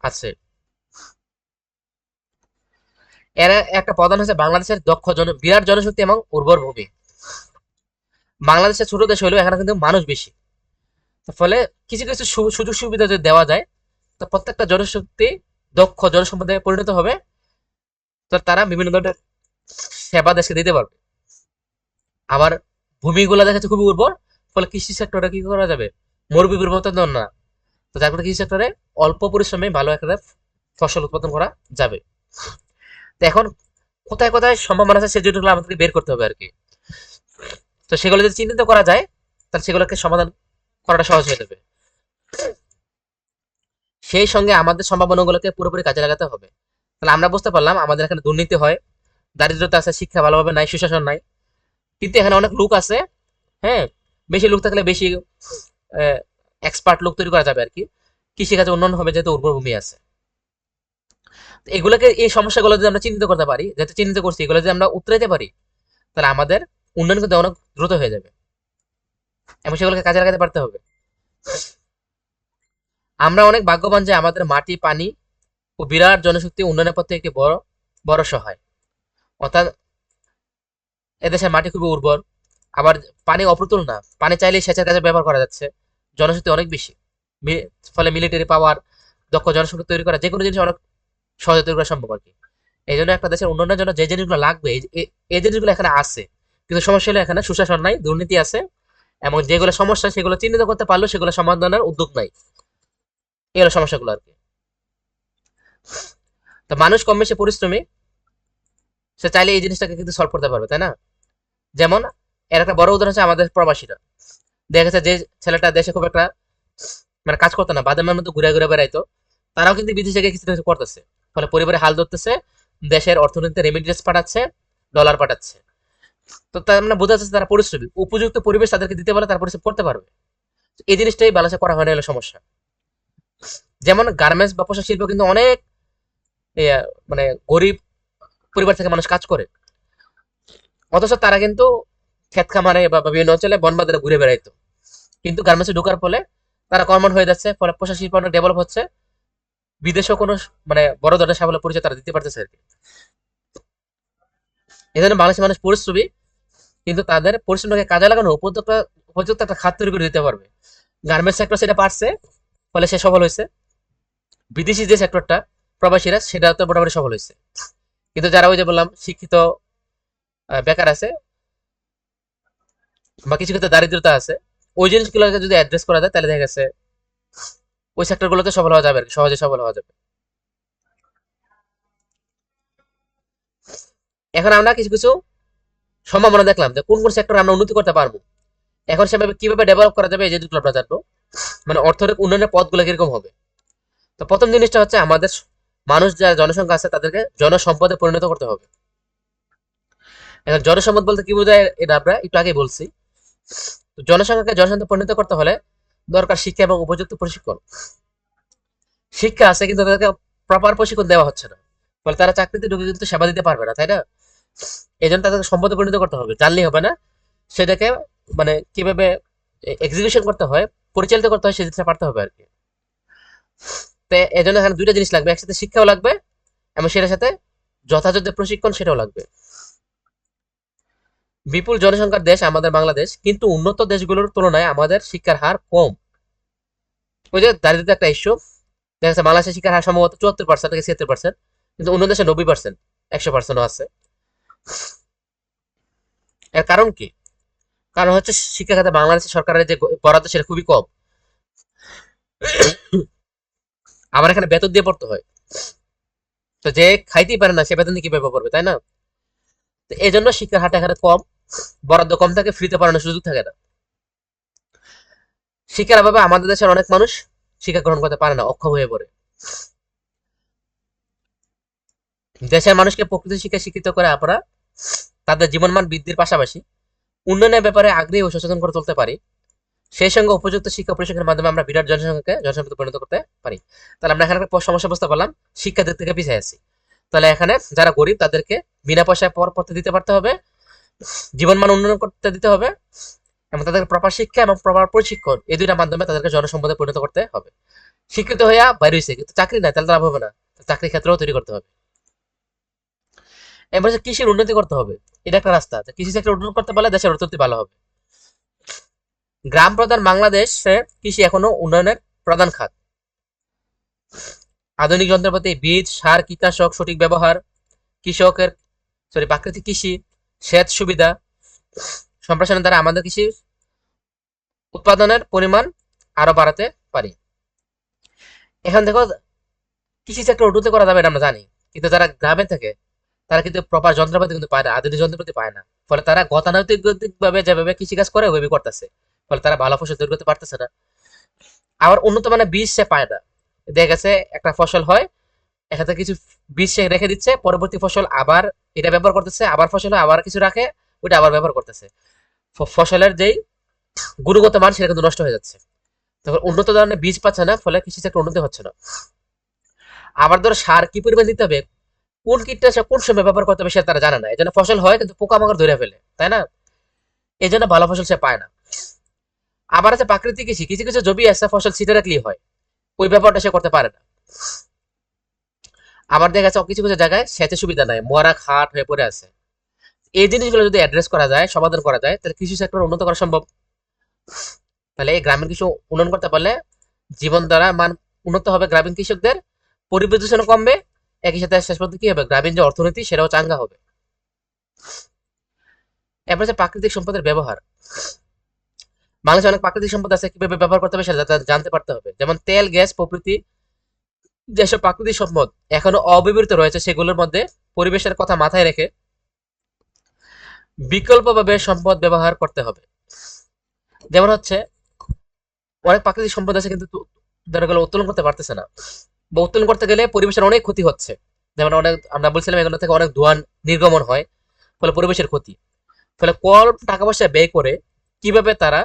আছে। এর একটা প্রধান হচ্ছে বাংলাদেশের বিরাট জনশক্তি এবং উর্বর ভূমি। বাংলাদেশের ছোট দেশ হলেও এখানে কিন্তু মানুষ বেশি, ফলে কিছু কিছু সুযোগ সুবিধা যদি দেওয়া যায়, তো প্রত্যেকটা জনশক্তি দক্ষ জনসম্পদে পরিণত হবে, তো তারা বিভিন্ন ধরনের সেবা দেশকে দিতে পারবে। আবার ভূমিগুলো দেখা যাচ্ছে খুবই উর্বর, ফলে কৃষি সেক্টরে কি করা যাবে, মরুভূমির মতো না, তো যার ফলে কৃষি সেক্টরে অল্প পরিশ্রমে ভালো একটা ফসল উৎপাদন করা যাবে। তো এখন কোথায় কোথায় সম্ভাবনা আছে সেগুলো আমাদেরকে বের করতে হবে আর কি। তো সেগুলো যদি চিহ্নিত করা যায়, তাহলে সেগুলোকে সমাধান করাটা সহজ হয়ে যাবে। সেই সঙ্গে আমাদের সম্ভাবনাগুলোকে পুরোপুরি কাজে লাগাতে হবে। তাহলে আমরা বুঝতে পারলাম আমাদের এখানে দুর্নীতি হয়, দারিদ্রতা আছে, শিক্ষা ভালোভাবে নাই, সুশাসন নাই, কিন্তু এখানে অনেক লোক আছে। হ্যাঁ, বেশি লোক থাকলে বেশি এক্সপার্ট লোক তৈরি করা যাবে আর কি। কৃষিকাজে উন্নয়ন হবে যেহেতু উর্বর ভূমি আছে। তো এগুলোকে, এই সমস্যাগুলো যদি আমরা চিহ্নিত করতে পারি, যেহেতু চিহ্নিত করছি, এগুলো যদি আমরা উতরাইতে পারি, তাহলে আমাদের উন্নয়ন কিন্তু অনেক দ্রুত হয়ে যাবে এবং সেগুলোকে কাজে লাগাতে পারতে হবে। আমরা অনেক ভাগ্যবান যে আমাদের মাটি, পানি ও বিরাট জনশক্তি উন্নয়নের পথে একটি বড় বড় সহায়। অর্থাৎ এদেশের মাটি খুবই উর্বর, আবার পানি অপ্রতুল না, পানি চাইলেই সেচের কাজে ব্যবহার করা যাচ্ছে, জনশক্তি অনেক বেশি, ফলে মিলিটারি পাওয়ার, দক্ষ জনশক্তি তৈরি করা, যে কোনো জিনিস অনেক সহজে তৈরি করা সম্ভব আর কি। এই জন্য একটা দেশের উন্নয়নের জন্য যে জিনিসগুলো লাগবে, এই জিনিসগুলো এখানে আছে, কিন্তু সমস্যা হলো এখানে সুশাসন নাই, দুর্নীতি আছে, এবং যেগুলো সমস্যা সেগুলো চিহ্নিত করতে পারলেও সেগুলো সমাধানের উদ্যোগ নাই। এই হলো সমস্যাগুলো আর কি। তো মানুষ কম বেশি পরিশ্রমী, সে চাইলে এই জিনিসটাকে কিন্তু সলভ করতে পারবে, তাই না? যেমন এর একটা বড় উদাহরণ হচ্ছে আমাদের প্রবাসীরা। দেখা গেছে যে ছেলেটা দেশে খুব একটা মানে কাজ করতো না, বাদামের মধ্যে ঘুরে ঘুরে বেড়াইতো, তারাও কিন্তু বিদেশে গিয়ে কিছু না কিছু করতেছে, ফলে পরিবারে হাল ধরতেছে, দেশের অর্থনীতিতে রেমিটেন্স পাঠাচ্ছে, ডলার পাঠাচ্ছে। তো তার মানে বোঝা যাচ্ছে তারা পরিশ্রমী, উপযুক্ত পরিবেশ তাদেরকে দিতে পারলে তারা পরিশ্রম করতে পারবে। এই জিনিসটাই বাংলাদেশে করা হয় না, হলো সমস্যা। যেমন গার্মেন্টস বা পোশাক শিল্প কিন্তু অনেক মানে গরিব পরিবার থেকে মানুষ কাজ করে, অথচ তারা কিন্তু ক্ষেত খামারে বা বিভিন্ন অঞ্চলে বন বাজারে ঘুরে বেড়াইতো, কিন্তু গার্মেন্টসে ঢোকার ফলে তারা কর্মন হয়ে যাচ্ছে, ফলে পোশাক শিল্প অনেক ডেভেলপ হচ্ছে, বিদেশেও কোনো মানে বড় ধরনের সাফল্য পরিচয় তারা দিতে পারতেছে আর কি। এই জন্য বাংলাদেশের মানুষ পরিশ্রমী, কিন্তু তাদের পরিশ্রমটাকে কাজে লাগানো উপযুক্ত উপযুক্ত একটা খাত তৈরি করে দিতে পারবে। গার্মেন্টস সেক্টর সেটা পারছে, ফলে সে সফল হয়েছে। বিদেশি যে সেক্টরটা, প্রবাসীরা, সেটা তো মোটামুটি সফল হয়েছে। কিন্তু যারা ওই যে বললাম শিক্ষিত বেকার আছে বা কিছু ক্ষেত্রে দারিদ্রতা আছে, ওই জিনিসগুলোকে যদি অ্যাড্রেস করা যায় তাহলে দেখা গেছে ওই সেক্টরগুলোতে সফল হওয়া যাবে আর কি, সহজে সফল হওয়া যাবে। এখন আমরা কিছু কিছু সম্ভাবনা দেখলাম যে কোন কোন সেক্টরে আমরা উন্নতি করতে পারবো। এখন সেভাবে কিভাবে ডেভেলপ করা যাবে এই জিনিসগুলো আমরা জানবো, মানে অর্থনৈতিক উন্নয়নের পথগুলো কিরকম হবে। তো প্রথম জিনিসটা হচ্ছে আমাদের মানুষ, যারা জনসংখ্যা আছে তাদেরকে জনসম্পদে পরিণত করতে হবে। এখন জনসম্পদ বলতে কি বোঝায় এটা আমরা একটু আগেই বলছি। তো জনসংখ্যাকে জনসম্পদে পরিণত করতে হলে দরকার শিক্ষা এবং উপযুক্ত প্রশিক্ষণ। শিক্ষা আছে কিন্তু তাদেরকে প্রপার প্রশিক্ষণ দেওয়া হচ্ছে না, ফলে তারা চাকরিতে ঢুকে কিন্তু সেবা দিতে পারবে না, তাই না? এই জন্য তাদেরকে সম্পদে পরিণত করতে হবে, জানলেই হবে না, সেটাকে মানে কিভাবে এক্সিকিউশন করতে হয়, পরিচালিত করতে হয়, সেই জিনিসটা পারতে হবে আর কি। তো এই জন্য এখানে দুইটা জিনিস লাগবে, একসাথে শিক্ষাও লাগবে এবং সেটার সাথে যথাযথ প্রশিক্ষণ সেটাও লাগবে। বিপুল জনসংখ্যার দেশ আমাদের বাংলাদেশ, কিন্তু উন্নত দেশগুলোর তুলনায় আমাদের শিক্ষার হার কম। ওই যে দারিদ্রতা একটা ইস্যু, দেখা যাচ্ছে বাংলাদেশের শিক্ষার হার সম্ভবত 74% থেকে 76%, কিন্তু অন্য দেশে 90%, 100%ও আছে। এর কারণ কি? কারণ হচ্ছে শিক্ষা খাতে বাংলাদেশের সরকারের যে বরাদ্দ সেটা খুবই কম। আমার এখানে বেতন দিয়ে পড়তে হয়, তো যে খাইতেই পারে না সে বেতন দিয়ে কিভাবে পড়বে, তাই না? তো এই জন্য শিক্ষার হারটা এখানে কম, বরাদ্দ কম থাকে, ফ্রিতে পড়ানোর সুযোগ থাকে না। শিক্ষার অভাবে আমাদের দেশের অনেক মানুষ শিক্ষা গ্রহণ করতে পারে না, অক্ষম হয়ে পড়ে। দেশের মানুষকে প্রকৃত শিক্ষা শিক্ষিত করে আমরা তাদের জীবনমান বৃদ্ধির পাশাপাশি উন্নয়নের ব্যাপারে আগ্রহী ও সচেতন করে তুলতে পারি। সেই সঙ্গে উপযুক্ত শিক্ষা প্রশিক্ষণের মাধ্যমে আমরা বিরাট জনসংখ্যাকে জনসম্পদে পরিণত করতে পারি। তাহলে আমরা এখানে একটা সমস্যা বুঝতে পারলাম, শিক্ষা দিক থেকে পিছিয়ে আছি। তাহলে এখানে যারা গরিব তাদেরকে বিনা পয়সায় পড়তে দিতে পারতে হবে, জীবনমান উন্নয়ন করতে দিতে হবে, এবং তাদেরকে প্রপার শিক্ষা এবং প্রপার প্রশিক্ষণ, এই দুইটা মাধ্যমে তাদেরকে জনসম্পদে পরিণত করতে হবে। শিক্ষিত হইয়া বাইরে হয়েছে কিন্তু চাকরি নাই, তাহলে লাভ হবে না, চাকরি ক্ষেত্রেও তৈরি করতে হবে। এবার হচ্ছে কৃষির উন্নতি করতে হবে, এটা একটা রাস্তা। কৃষি সেক্টর উন্নয়ন করতে পারলে দেশের অর্থনীতি ভালো হবে। গ্রাম প্রধান বাংলাদেশে কৃষি এখনো উন্নয়নের প্রধান খাত। আধুনিক যন্ত্রপাতি, বীজ, সার, কীটনাশক সঠিক ব্যবহার, কৃষকের প্রাকৃতিক কৃষি, সেচ সুবিধা সম্প্রসারণ দ্বারা আমাদের কৃষি উৎপাদনের পরিমাণ আরো বাড়াতে পারি। এখন দেখো, কৃষি সেক্টর উন্নতি করা যাবে এটা আমরা জানি, কিন্তু যারা গ্রামে থাকে তারা কিন্তু প্রপার যন্ত্রপাতি কিন্তু পায় না, আধুনিক যন্ত্রপাতি পায় না, ফলে তারা গতানৈতিক ভাবে যেভাবে কৃষিকাজ করে ওইভাবে করতেছে, ফলে তারা ভালো ফসল তৈরি করতে পারতেছে না। আবার উন্নত মানের বীজ সে পায় না, দেখা গেছে একটা ফসল হয়, এখানে কিছু বীজ সে রেখে দিচ্ছে, পরবর্তী ফসল আবার এটা ব্যবহার করতেছে, আবার ফসল হয়, আবার কিছু রাখে, ওইটা আবার ব্যবহার করতেছে, ফসলের যেই গুণগত মান সেটা কিন্তু নষ্ট হয়ে যাচ্ছে। তখন উন্নত ধরনের বীজ পাচ্ছে না, ফলে কৃষি সেক্টর উন্নতি হচ্ছে না। আবার ধরো সার কি পরিমাণ দিতে হবে, কোন কীটনাশক কোন সময় ব্যবহার করতে হবে সেটা তারা জানে না, এই জন্য ফসল হয় কিন্তু পোকামাকড় ধরে ফেলে, তাই না? এই জন্য ভালো ফসল সে পায় না। আবার আছে প্রাকৃতিক কৃষি, কিছু কিছু জমি আছে ফসল ছিটে রাখলেই হয়, ওই ব্যাপারটা সে করতে পারে না। আবার দেখা যাচ্ছে কিছু কিছু জায়গায় সেচের সুবিধা নাই, মরা খাট হয়ে পড়ে আছে। এই জিনিসগুলো যদি অ্যাড্রেস করা যায়, সমাধান করা যায়, তাহলে কৃষি সেক্টর উন্নত করা সম্ভব। তাহলে এই গ্রামীণ কৃষি উন্নয়ন করতে পারলে জীবন দ্বারা মান উন্নত হবে গ্রামীণ কৃষকদের, পরিবেশ দূষণ কমবে, একই সাথে শেষ পর্যন্ত কি হবে, গ্রামীণ যে অর্থনীতি সেটাও চাঙ্গা হবে। এরপর হচ্ছে প্রাকৃতিক সম্পদের ব্যবহার। বাংলাদেশে অনেক প্রাকৃতিক সম্পদ আছে, কিভাবে ব্যবহার করতে হবে সেটা জানতে পারতে হবে। যেমন তেল, গ্যাস প্রভৃতি যেসব প্রাকৃতিক সম্পদ এখনো অব্যবহৃত রয়েছে, সেগুলোর মধ্যে পরিবেশের কথা মাথায় রেখে বিকল্পভাবে সম্পদ ব্যবহার করতে হবে। যেমন হচ্ছে অনেক প্রাকৃতিক সম্পদ আছে কিন্তু ধরে গেলে উত্তোলন করতে পারতেছে না, বা উত্তোলন করতে গেলে পরিবেশের অনেক ক্ষতি হচ্ছে। যেমন অনেক আমরা বলছিলাম এগুলো থেকে অনেক ধোঁয়া নির্গমন হয়, ফলে পরিবেশের ক্ষতি। ফলে কম টাকা পয়সা ব্যয় করে কিভাবে তারা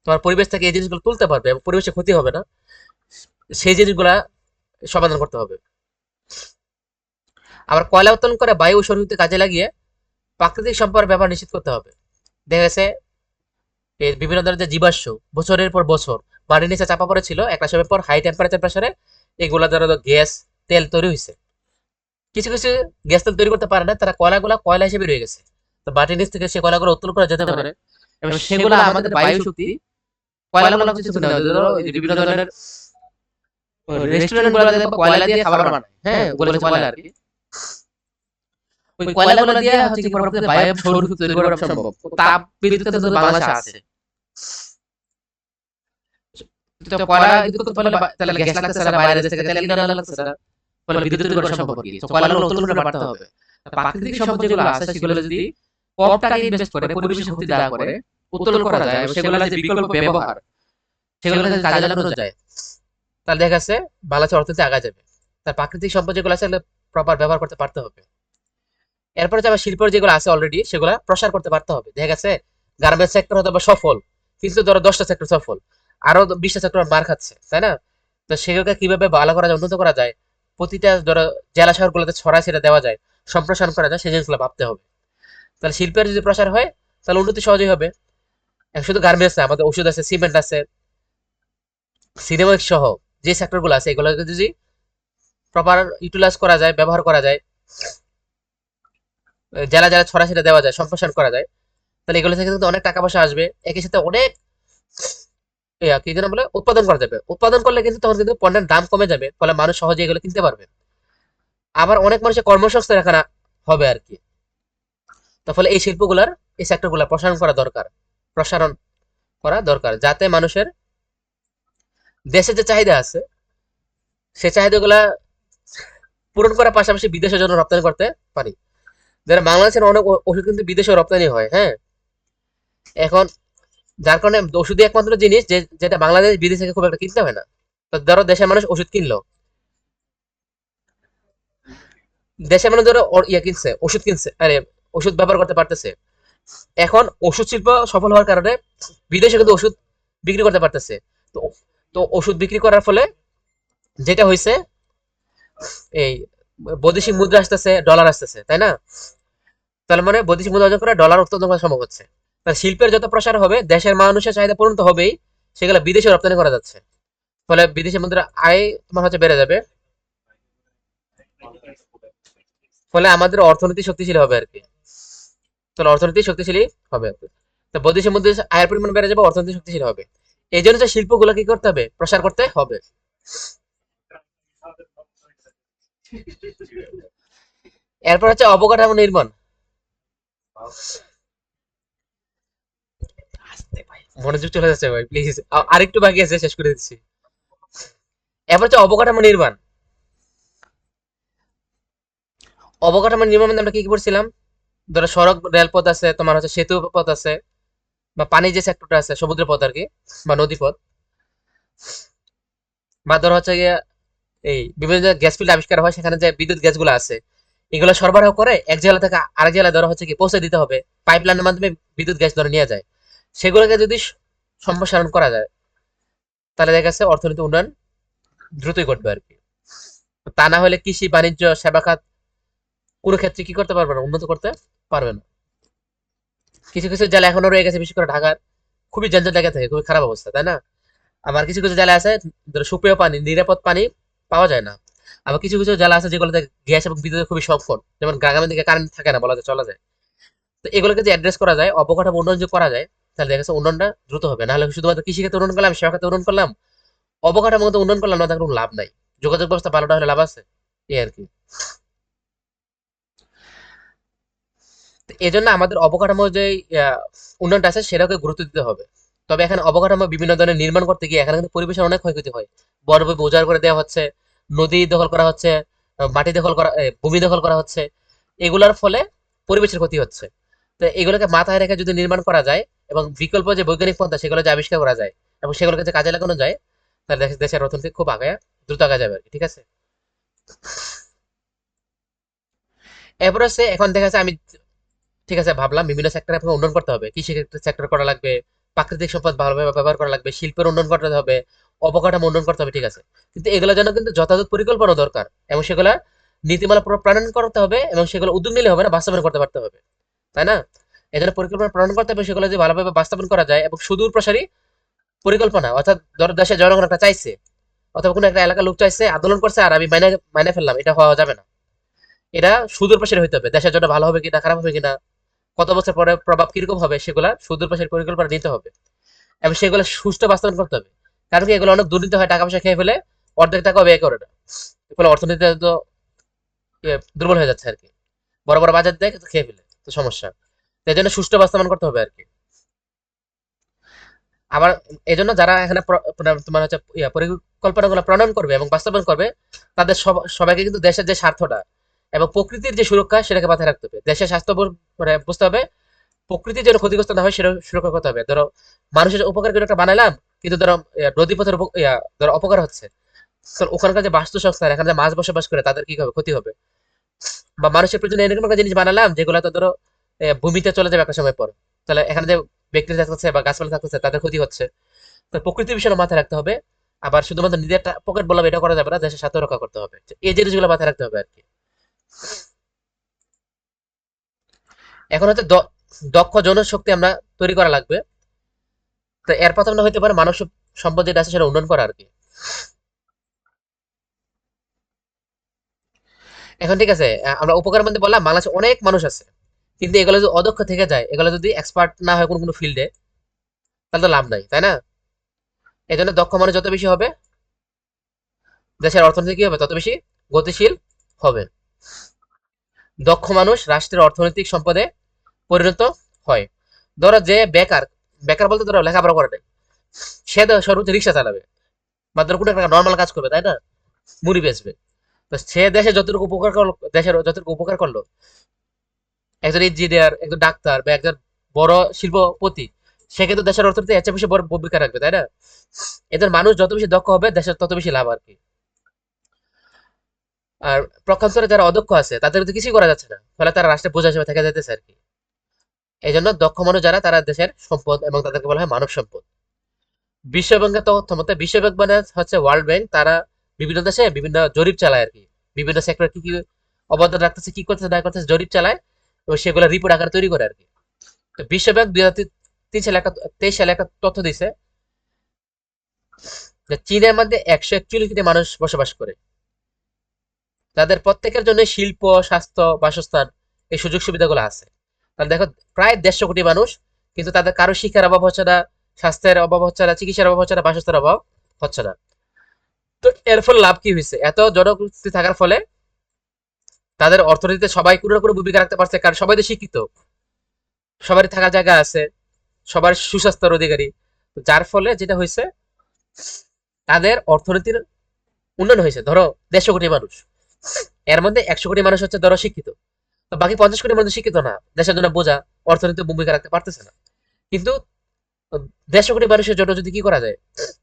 তোমার পরিবেশ থেকে এই জিনিসগুলো তুলতে পারবে এবং পরিবেশের ক্ষতি হবে না, সেই জিনিসগুলা সমাধান করতে হবে। আবার কয়লা উত্তোলন করে বায়ু ও শক্তিকে কাজে লাগিয়ে প্রাকৃতিক সম্পদের ব্যবহার নিশ্চিত করতে হবে। দেখা গেছে এই বিভিন্ন ধরনের যে জীবাশ্ম বছরের পর বছর মাটির নিচে চাপা পড়েছিল, একটা সময় পর হাই টেম্পারেচার প্রেসারে এগুলা ধরো গ্যাস তেল তৈরি হয়েছে। কিছু কিছু গ্যাস তেল তৈরি করতে পারে না, তারা কয়লাগুলা কয়লা হিসেবে রয়ে গেছে। তো মাটির নিচ থেকে সে কয়লাগুলো উত্তোলন করা যেতে পারে এবং সেগুলো আমাদের বায়ু শক্তি, কয়লাগুলো কিছু না, ধরো এই যে বিভিন্ন ধরনের রেস্টুরেন্ট গুলোতে কয়লা দিয়ে খাবার বানায়, হ্যাঁ ওগুলো হচ্ছে কয়লা আর কি। ওই কয়লাগুলো দিয়ে হচ্ছে কি পরবর্তীতে বায়ু সৌরশক্তি তৈরি করা সম্ভব। তাপ বিদ্যুৎ তো বাংলাদেশে আছে। তো কয়লা বিদ্যুৎ করতে পারলে তাহলে গ্যাস লাগতেছে না, বাইরে দেশ থেকে তেল কিনে আনা লাগতেছে না, ফলে বিদ্যুৎ তৈরি করা সম্ভব আর কি। তো কয়লাগুলো উত্তোলন করে বাড়তে হবে। প্রাকৃতিক সম্পদ যেগুলো আছে সেগুলো যদি কম টাকা ইনভেস্ট করে পরিবেশের ক্ষতি না করে উত্তোলন করা যায় এবং সেগুলো যে বিকল্প ব্যবহার সেগুলো যদি কাজে লাগানো যায়, তাহলে দেখা যাচ্ছে বাংলাদেশের অর্থনীতি আগায় যাবে। তার প্রাকৃতিক সম্পদ যেগুলো আছে সেগুলো প্রপার ব্যবহার করতে পারতে হবে। এরপরে যে আবার শিল্পের যেগুলো আছে অলরেডি সেগুলো প্রসার করতে পারতে হবে। দেখা গেছে গার্মেন্টস সেক্টর হয়তো বা সফল, কিন্তু ধরো 10টা সেক্টর সফল, আরো 20টা সেক্টর মার খাচ্ছে, তাই না? তো সেগুলোকে কিভাবে ভালো করা যায়, উন্নত করা যায়, প্রতিটা ধরো জেলা শহরগুলোতে ছড়াই ছিটা দেওয়া যায়, সম্প্রসারণ করা যায়, সেই জিনিসগুলো ভাবতে হবে। তাহলে শিল্পের যদি প্রসার হয় তাহলে উন্নতি সহজেই হবে। এখন শুধু গার্মেন্টস না, আমাদের ওষুধ আছে, সিমেন্ট আছে, সিনেমাক্স সহ যে সেক্টরগুলো আছে এগুলোকে যদি প্রপার ইউটিলাইজ করা যায়, ব্যবহার করা যায়, জেলা জেলা ছড়া ছিটা দেওয়া যায়, সম্প্রসারণ করা যায়, তাহলে এগুলো থেকে কিন্তু অনেক টাকা পয়সা আসবে, একই সাথে অনেক কি যেন বলে উৎপাদন করা যাবে। উৎপাদন করলে কিন্তু তখন কিন্তু পণ্যের দাম কমে যাবে, ফলে মানুষ সহজে এগুলো কিনতে পারবে। আবার অনেক মানুষের কর্মসংস্থান এখানে হবে আর কি। তো ফলে এই শিল্পগুলার, এই সেক্টরগুলা প্রসারণ করা দরকার, যাতে মানুষের দেশে যে চাহিদা আছে সেই চাহিদাগুলা পূরণ করার পাশাপাশি বিদেশের জন্য রপ্তানি করতে পারি। যারা বাংলাদেশের অনেক ওষুধ কিন্তু বিদেশে রপ্তানি হয়, হ্যাঁ। এখন যার কারণে ওষুধই একমাত্র জিনিস যেটা বাংলাদেশ বিদেশ থেকে খুব একটা কিনতে হয় না। তো ধরো দেশের মানুষ ওষুধ কিনলো, দেশের মানুষ ধরো ইয়ে কিনছে, ওষুধ কিনছে, আরে ওষুধ ব্যবহার করতে পারতেছে। এখন ওষুধ শিল্প সফল হওয়ার কারণে বিদেশে কিন্তু ওষুধ বিক্রি করতে পারতেছে। তো তো ওষুধ বিক্রি করার ফলে যেটা হয়েছে, এই বৈদেশিক মুদ্রা আসতেছে, ডলার আসতেছে, তাই না? তার মানে বৈদেশিক মুদ্রা অর্জন করে ডলার উৎপাদন করা সম্ভব হচ্ছে। তাহলে শিল্পের যত প্রসার হবে, দেশের মানুষের চাহিদা পূরণ তো হবেই, সেগুলো বিদেশে রপ্তানি করা যাচ্ছে, ফলে বিদেশি মুদ্রা আয় তোমার হচ্ছে বেড়ে যাবে, ফলে আমাদের অর্থনীতি শক্তিশালী হবে আর কি। তাহলে অর্থনীতি শক্তিশালী হবে, তো বৈদেশিক মুদ্রা আয়ের পরিমাণ বেড়ে যাবে, অর্থনীতি শক্তিশালী হবে। এই জন্য যে শিল্পগুলো কি করতে হবে, প্রসার করতে হবে। এরপর হচ্ছে অবকাঠামো নির্মাণ। মনোযোগ চলে যাচ্ছে ভাই, প্লিজ আরেকটু বাকি আছে, শেষ করে দিচ্ছি। এরপর হচ্ছে অবকাঠামো নির্মাণ। অবকাঠামো নির্মাণ মানে আমরা কি কি পড়ছিলাম? ধরো সড়ক রেলপথ আছে, তোমার হচ্ছে সেতু পথ আছে, বা পানি যে সেক্টরটা আছে, সমুদ্র পথ আর কি, বা নদী পথ, বা ধরো হচ্ছে গিয়ে এই বিভিন্ন যে গ্যাস ফিল্ড আবিষ্কার হয়, সেখানে যে বিদ্যুৎ গ্যাসগুলো আছে এগুলো সরবরাহ করে এক জেলা থেকে আরেক জেলায় ধরো হচ্ছে কি পৌঁছে দিতে হবে, পাইপলাইনের মাধ্যমে বিদ্যুৎ গ্যাস ধরে নিয়ে যায়, সেগুলোকে যদি সম্প্রসারণ করা যায়, তাহলে দেখা যাচ্ছে অর্থনীতি উন্নয়ন দ্রুতই ঘটবে আর কি। তা না হলে কৃষি, বাণিজ্য, সেবা খাত কোনো ক্ষেত্রে কি করতে পারবে না, উন্নত করতে পারবে না। কিছু কিছু জেলা এখনো রয়ে গেছে, বিশেষ করে ঢাকার খুবই জঞ্জাল জায়গা থেকে, খুবই খারাপ অবস্থা, তাই না? আবার কিছু কিছু জেলা আছে ধরো সুপেয় পানি, নিরাপদ পানি পাওয়া যায় না। আবার কিছু কিছু জেলা আছে যেগুলোতে গ্যাস এবং বিদ্যুতের খুবই সংকট, যেমন গ্রামের দিকে কারেন্ট থাকে না, বলা যায়, চলা যায়। তো এগুলোকে যদি অ্যাড্রেস করা যায়, অবকাঠামো উন্নয়ন যদি করা যায়, তাহলে দেখা যাচ্ছে উন্নয়নটা দ্রুত হবে। নাহলে শুধুমাত্র কৃষিক্ষেত্রে উন্নয়ন করলাম, সেবা খাতে উন্নয়ন করলাম, অবকাঠামোগত উন্নয়ন করলাম না, তার কোনো লাভ নাই। যোগাযোগ ব্যবস্থা ভালোটা হলে লাভ আছে, এই আর কি। তো এই জন্য আমাদের অবকাঠামো যে আহ, উন্নয়নটা আছে সেটাকে গুরুত্ব দিতে হবে। তবে এখানে অবকাঠামো বিভিন্ন ধরনের নির্মাণ করতে গিয়ে এখানে কিন্তু পরিবেশের অনেক ক্ষয়ক্ষতি হয়। বড় বড় উজাড় করে দেওয়া হচ্ছে, নদী দখল করা হচ্ছে, মাটি দখল করা, ভূমি দখল করা হচ্ছে। এগুলোর ফলে পরিবেশের ক্ষতি হচ্ছে। তো এগুলোকে মাথায় রেখে যদি নির্মাণ করা যায় এবং বিকল্প যে বৈজ্ঞানিক পন্থা সেগুলো যে আবিষ্কার করা যায় এবং সেগুলোকে যে কাজে লাগানো যায়, তাহলে দেশের অর্থনীতি খুব আগে দ্রুত আগে যাবে আর কি। ঠিক আছে? এরপর হচ্ছে এখন দেখা যাচ্ছে আমি, ঠিক আছে, ভাবলাম বিভিন্ন সেক্টরে আপনাকে উন্নয়ন করতে হবে, কৃষি সেক্টর করা লাগবে, প্রাকৃতিক সম্পদ ভালোভাবে ব্যবহার করা লাগবে, শিল্পের উন্নয়ন করতে হবে, অবকাঠামো উন্নয়ন করতে হবে, ঠিক আছে। কিন্তু এগুলোর জন্য কিন্তু যথাযথ পরিকল্পনা দরকার এবং সেগুলা নীতিমালা প্রণয়ন করতে হবে এবং সেগুলো উদ্যোগ নিলে হবে না, বাস্তবায়ন করতে পারতে হবে, তাই না? এই জন্য পরিকল্পনা প্রণয়ন করতে হবে, সেগুলো যদি ভালোভাবে বাস্তবায়ন করা যায় এবং সুদূর প্রসারী পরিকল্পনা, অর্থাৎ ধরো দেশের জনগণ একটা চাইছে অথবা কোনো একটা এলাকার লোক চাইছে, আন্দোলন করছে, আর আমি মাইনে মাইনে ফেললাম, এটা হওয়া যাবে না। এটা সুদূর প্রসারী হইতে হবে, দেশের জন্য ভালো হবে কিনা খারাপ হবে কিনা, কত বছর পরে প্রভাব কিরকম হবে, সেগুলা সুদূর প্রসারী পরিকল্পনা নিতে হবে এবং সেগুলো সুষ্ঠু বাস্তবায়ন করতে হবে। কারণ কি, এগুলো অনেক দুর্নীতি হয়, টাকা পয়সা খেয়ে ফেলে, অর্ধেক টাকা ব্যয় করে না। ফলে অর্থনীতি তো দুর্বল হয়ে যাচ্ছে আর কি। বড় বড় বাজার দেয় কিন্তু খেয়ে ফেলে, তো সমস্যা। তো এই জন্য সুষ্ঠু বাস্তবায়ন করতে হবে আর কি। আবার এই জন্য যারা এখানে তোমার হচ্ছে পরিকল্পনাগুলো প্রণয়ন করবে এবং বাস্তবায়ন করবে, তাদের সবাইকে কিন্তু দেশের যে স্বার্থটা এবং প্রকৃতির যে সুরক্ষা সেটাকে মাথায় রাখতে হবে। দেশের স্বাস্থ্য মানে বুঝতে হবে, প্রকৃতি যেন ক্ষতিগ্রস্ত না হয় সেটা সুরক্ষা করতে হবে। ধরো মানুষের উপকার করে একটা বানাইলাম, কিন্তু ধরো নদী পথের ধরো অপকার হচ্ছে, তো ওখানকার যে বাস্তুসংস্থান, এখানে যে মাছ বসবাস করে তাদের কি হবে, ক্ষতি হবে। বা মানুষের প্রয়োজনে এরকম একটা জিনিস বানালাম যেগুলো তো ধরো ভূমিতে চলে যাবে একটা সময় পর, তাহলে এখানে যে ব্যক্তি থাকতেছে বা গাছপালা থাকতেছে তাদের ক্ষতি হচ্ছে। তো প্রকৃতির বিষয়টা মাথায় রাখতে হবে। আবার শুধুমাত্র নিজের পকেট বললাম এটা করা যাবে না, দেশের স্বার্থ রক্ষা করতে হবে। তো এই জিনিসগুলো মাথায় রাখতে হবে আর কি। এখন হচ্ছে দক্ষ জনশক্তি আমরা তৈরি করা লাগবে। তো এর প্রথম হইতে পারে মানব সম্পদ যেটা আছে সেটা উন্নয়ন করা আর কি। এখন ঠিক আছে, আমরা উপকার মধ্যে বললাম বাংলাদেশে অনেক মানুষ আছে, কিন্তু এগুলো যদি অদক্ষ থেকে যায়, এগুলো যদি এক্সপার্ট না হয় কোনো কোনো ফিল্ডে, তাহলে তো লাভ নাই, তাই না? এই জন্য দক্ষ মানুষ যত বেশি হবে, দেশের অর্থনীতি কি হবে, তত বেশি গতিশীল হবে। দক্ষ মানুষ রাষ্ট্রের অর্থনৈতিক সম্পদে পরিণত হয়। ধরো যে বেকার, বেকার বলতে ধরো লেখাপড়া করে নাই, সে তো সর্বোচ্চ রিক্সা চালাবে বা ধরো কোনো একটা নর্মাল কাজ করবে, তাই না? মুড়ি বেচবে। তো সে দেশে যতটুকু উপকার করলো, দেশের যতটুকু উপকার করলো, একজন ইঞ্জিনিয়ার, একজন ডাক্তার বা একজন বড় শিল্পপতি, সে কিন্তু দেশের অর্থনীতি এর চেয়ে বেশি বড় ভূমিকা রাখবে, তাই না? এদের মানুষ যত বেশি দক্ষ হবে, দেশের তত বেশি লাভ আর কি। আর পক্ষান্তরে যারা অদক্ষ আছে তাদের কিন্তু কিছুই করা যাচ্ছে না, ফলে তারা রাষ্ট্রের বোঝা হিসেবে থেকে যাইতেছে আর কি। এই জন্য দক্ষ মানুষ যারা, তারা দেশের সম্পদ এবং তাদেরকে বলা হয় মানব সম্পদ। বিশ্বব্যাংকের তথ্য মতে, বিশ্বব্যাংক মানে হচ্ছে ওয়ার্ল্ড ব্যাংক, তারা বিভিন্ন দেশে বিভিন্ন জরিপ চালায় আর কি। বিভিন্ন সেক্টর কি কি অবদান রাখতেছে, কি করতেছে না করতেছে, জরিপ চালায় এবং সেগুলো রিপোর্ট আকারে তৈরি করে আর কি। তো বিশ্বব্যাংক 2023 সালে একটা তথ্য দিছে যে চীনের মধ্যে 141 কোটি মানুষ বসবাস করে। তাদের প্রত্যেকের জন্য শিল্প, স্বাস্থ্য, বাসস্থান, এই সুযোগ সুবিধাগুলো আছে। তাহলে দেখো, প্রায় 150 কোটি মানুষ, কিন্তু তাদের কারো শিক্ষার অভাব হচ্ছে না, স্বাস্থ্যের অভাব হচ্ছে না, চিকিৎসার অভাব হচ্ছে না, বাসস্থানের অভাব হচ্ছে না। তো এর ফলে লাভ কি হয়েছে, এত জনগোষ্ঠী থাকার ফলে তাদের অর্থনীতিতে সবাই কোনো না কোনো ভূমিকা রাখতে পারছে, কারণ সবাই তো শিক্ষিত, সবারই থাকার জায়গা আছে, সবার সুস্বাস্থ্যের অধিকারী। যার ফলে যেটা হয়েছে, তাদের অর্থনীতির উন্নয়ন হয়েছে। ধরো 150 কোটি মানুষ, এর মধ্যে 100 কোটি মানুষ হচ্ছে ধরো শিক্ষিত, তো বাকি 50 কোটি মানুষ শিক্ষিত না, দেশের জন্য বোঝা, অর্থনীতি ভূমিকা রাখতে পারতেছে না। কিন্তু 150 কোটি মানুষের জন্য যদি কি করা যায়,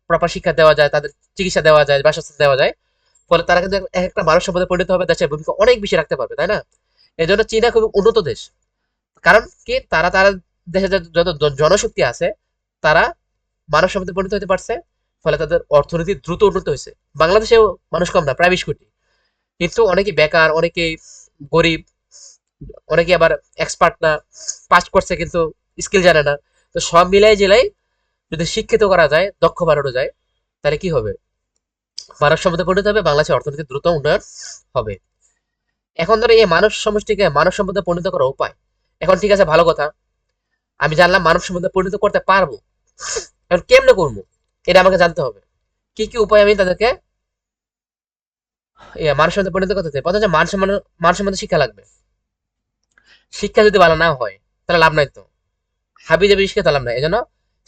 প্রপার শিক্ষা দেওয়া যায়, তাদের চিকিৎসা দেওয়া যায়, বাসস্থান দেওয়া যায়, ফলে তারা কিন্তু এক একটা মানব সম্পদে পরিণত হবে, দেশের ভূমিকা অনেক বেশি রাখতে পারবে, তাই না? এই জন্য চীনা খুব উন্নত দেশ। কারণ কি, তারা দেশে যত জনশক্তি আছে, তারা মানব সম্পদে পরিণত হতে পারছে, ফলে তাদের অর্থনীতি দ্রুত উন্নত হয়েছে। বাংলাদেশেও মানুষ কম না, প্রায় 20 কোটি, কিন্তু অনেকে বেকার, অনেকে গরিব, অনেকে আবার এক্সপার্ট না, পাস করছে কিন্তু স্কিল জানে না। তো সব মিলাই জেলাই যদি শিক্ষিত করা যায়, দক্ষ বানানো যায়, তাহলে কি হবে, মানব সম্পদে পরিণত হবে, বাংলাদেশের অর্থনীতি দ্রুত উন্নয়ন হবে। এখন ধরো এই মানব সমষ্টিকে মানব সম্পদে পরিণত করার উপায়, এখন ঠিক আছে ভালো কথা, আমি জানলাম মানব সম্পদে পরিণত করতে পারবো, এখন কেমনে করবো এটা আমাকে জানতে হবে। কি কি উপায় আমি তাদেরকে মানব সম্পদে পরিণত করতে চাই? প্রথম হচ্ছে মান সম্বন্ধে শিক্ষা লাগবে। শিক্ষা যদি ভালো না হয় তাহলে লাভ নাই তো, হাবি জাবি শিক্ষা তো লাভ নাই। এই জন্য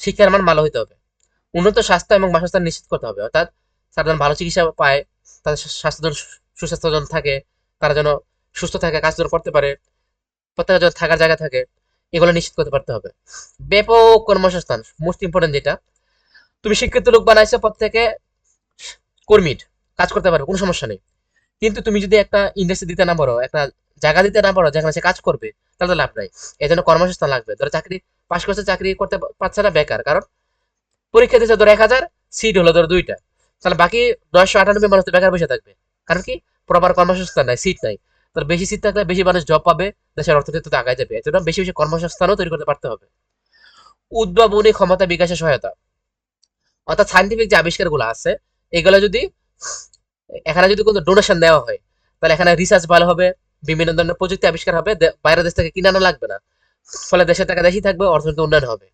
শিক্ষার মান ভালো হইতে হবে। উন্নত স্বাস্থ্য এবং বাসস্থান নিশ্চিত করতে হবে, অর্থাৎ তারা যেন ভালো চিকিৎসা পায়, তাদের স্বাস্থ্য যেন সুস্বাস্থ্য যেন থাকে, তারা যেন সুস্থ থাকে, কাজ যেন করতে পারে, প্রত্যেকের যেন থাকার জায়গা থাকে, এগুলো নিশ্চিত করতে পারতে হবে। ব্যাপক কর্মসংস্থান, মোস্ট ইম্পর্টেন্ট যেটা, তুমি শিক্ষিত লোক বানাইছো, প্রত্যেকে কর্মীর কাজ করতে পারবে, কোনো সমস্যা নেই। কিন্তু তুমি যদি একটা ইন্ডাস্ট্রি দিতে না পারো, একটা জায়গা দিতে না পারো যেখানে সে কাজ করবে, তাহলে তো লাভ নাই। এই জন্য কর্মসংস্থান লাগবে। ধরো চাকরি পাশ করছে, চাকরি করতে পারছে না, বেকার, কারণ পরীক্ষা দিচ্ছে ধরো 1000, সিট হলো ধরো 2টা, তাহলে বাকি 998 মানুষ তো বেকার বসে থাকবে। কারণ কি, প্রপার কর্মসংস্থান নাই, সিট নাই। তাহলে বেশি সিট থাকলে বেশি মানুষ জব পাবে, দেশের অর্থনীতি তো আগায় যাবে। এই জন্য বেশি বেশি কর্মসংস্থানও তৈরি করতে পারতে হবে। উদ্ভাবনী ক্ষমতা বিকাশের সহায়তা, অর্থাৎ সাইন্টিফিক যে আবিষ্কারগুলো আছে, এগুলো যদি এখানে যদি কোনো ডোনেশন দেওয়া হয়, তাহলে এখানে রিসার্চ ভালো হবে, বিভিন্ন ধরনের প্রযুক্তি আবিষ্কার হবে, বাইরের দেশ থেকে কিনে আনা লাগবে না। ফলে দেশের টাকা দেশই থাকবে, অর্থনীতি উন্নয়ন হবে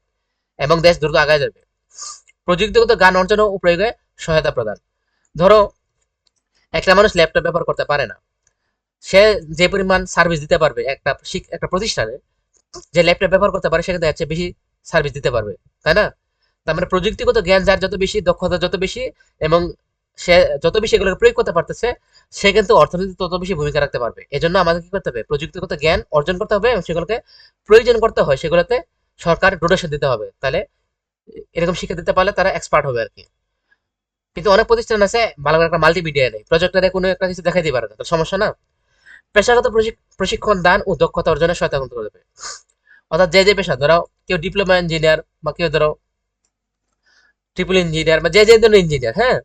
এবং দেশ দ্রুত আগায় যাবে। প্রযুক্তিগত জ্ঞান অর্জন ও প্রয়োগে সহায়তা প্রদান। ধরো একটা মানুষ ল্যাপটপ ব্যবহার করতে পারে না, সে যে পরিমাণ সার্ভিস দিতে পারবে একটা প্রতিষ্ঠানে, যে ল্যাপটপ ব্যবহার করতে পারে, সেখানে হচ্ছে বেশি সার্ভিস দিতে পারবে, তাই না? তার মানে প্রযুক্তিগত জ্ঞান যার যত বেশি, দক্ষতা যত বেশি, এবং সে যত বেশি এগুলোকে প্রয়োগ করতে পারতেছে, সে কিন্তু অর্থনীতি তত বেশি ভূমিকা রাখতে পারবে। এজন্য আমাদের কি করতে হবে, প্রযুক্তিগত জ্ঞান অর্জন করতে হবে এবং সেগুলোকে প্রয়োজন করতে হয়, সেগুলোতে সরকার ডোনেশন দিতে হবে। তাহলে এরকম শিক্ষা দিতে পারলে তারা এক্সপার্ট হবে আর কি। কিন্তু অনেক প্রতিষ্ঠান আছে ভালো করে একটা মাল্টিমিডিয়া নেই, প্রজেক্টরে কোনো একটা কিছু দেখাইতে পারে না, তো সমস্যা না। পেশাগত প্রশিক্ষণ দান ও দক্ষতা অর্জনের সহায়তা করতে হবে। অর্থাৎ যে যে পেশা, ধরো কেউ ডিপ্লোমা ইঞ্জিনিয়ার, বা কেউ ধরো ট্রিপল ইঞ্জিনিয়ার, বা যে যে ধরনের ইঞ্জিনিয়ার, হ্যাঁ,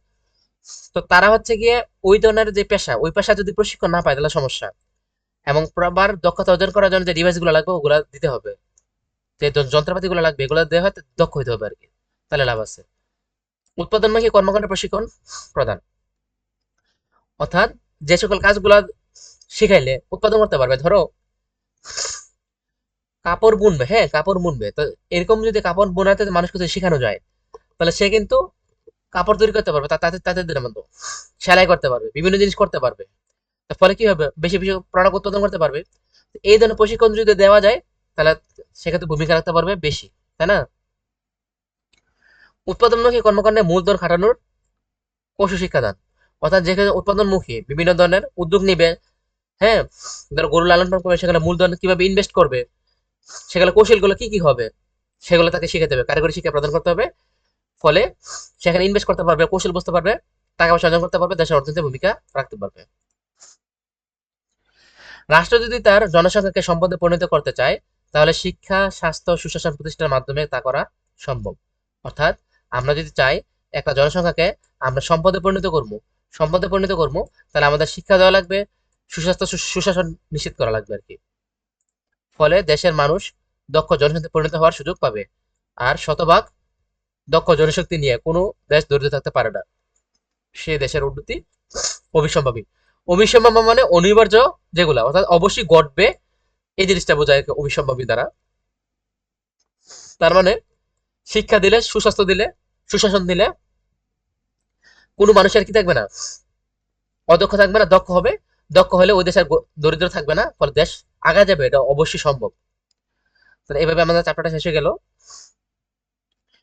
তো তারা হচ্ছে গিয়ে ওই ধরনের যে পেশা, ওই পেশা যদি প্রশিক্ষণ না পায় তাহলে সমস্যা। এবং প্রবার দক্ষতা অর্জন করার জন্য যে ডিভাইস গুলো লাগবে ওগুলো দিতে হবে, যে যন্ত্রপাতি গুলো লাগবে এগুলো দেওয়া হয়, দক্ষ হইতে হবে আর কি, তাহলে লাভ আছে। উৎপাদনমুখী কর্মকাণ্ড প্রশিক্ষণ প্রদান, অর্থাৎ যে সকল কাজগুলো শিখাইলে উৎপাদন করতে পারবে। ধরো কাপড় বুনবে, হ্যাঁ কাপড় বুনবে, তো এরকম যদি কাপড় বোনাতে মানুষকে যদি শেখানো যায়, তাহলে সে কিন্তু কাপড় তৈরি করতে পারবে, তাতে তাদের মতো সেলাই করতে পারবে, বিভিন্ন জিনিস করতে পারবে। তার ফলে কি হবে, বেশি বেশি প্রোডাক্ট উৎপাদন করতে পারবে। এই ধরনের প্রশিক্ষণ যদি দেওয়া যায়, তাহলে সেক্ষেত্রে ভূমিকা রাখতে পারবে বেশি, তাই না? উৎপাদনমুখী কর্মকাণ্ডে মূলধন খাটানোর পশু শিক্ষাদান, অর্থাৎ যেখানে উৎপাদনমুখী বিভিন্ন ধরনের উদ্যোগ নিবে, হ্যাঁ, ধরো গরু লালন পালন করবে, সেখানে মূলধন কিভাবে ইনভেস্ট করবে, সেগুলো কৌশলগুলো কি কি হবে, সেগুলো তাকে শিখাতে হবে, কারিগরি শিক্ষা প্রদান করতে হবে। ফলে সেখানে ইনভেস্ট করতে পারবে, কৌশল বুঝতে পারবে, টাকা পয়সা অর্জন করতে পারবে, দেশের অর্থনীতিতে ভূমিকা রাখতে পারবে। রাষ্ট্র যদি তার জনসংখ্যাকে সম্পদে পরিণত করতে চায়, তাহলে শিক্ষা, স্বাস্থ্য, সুশাসন প্রতিষ্ঠানের মাধ্যমে তা করা সম্ভব। অর্থাৎ আমরা যদি চাই একটা জনসংখ্যাকে আমরা সম্পদে পরিণত করবো, তাহলে আমাদের শিক্ষা দেওয়া লাগবে, সুস্বাস্থ্য সুশাসন নিশ্চিত করা লাগবে আর কি। ফলে দেশের মানুষ দক্ষ জনশক্তিতে পরিণত হওয়ার সুযোগ পাবে। আর শতভাগ দক্ষ জনশক্তি নিয়ে কোনো দেশ দরিদ্র থাকতে পারে না, সে দেশের উন্নতি অবিসম্ভাবী। অবিসম্ভাবী মানে অনিবার্য, যেগুলা অর্থাৎ অবশ্যই ঘটবে, এই জিনিসটা বোঝায় অবিসম্ভাবী দ্বারা। তার মানে শিক্ষা দিলে, সুস্বাস্থ্য দিলে, সুশাসন দিলে কোনো মানুষের কি থাকবে না, অদক্ষ থাকবে না, দক্ষ হবে। দক্ষ হলে ওই দেশের দরিদ্র থাকবে না, ফলে দেশ আগা যাবে, এটা অবশ্যই সম্ভব। তাহলে এইভাবে আমাদের চ্যাপ্টারটা শেষ হয়ে গেল।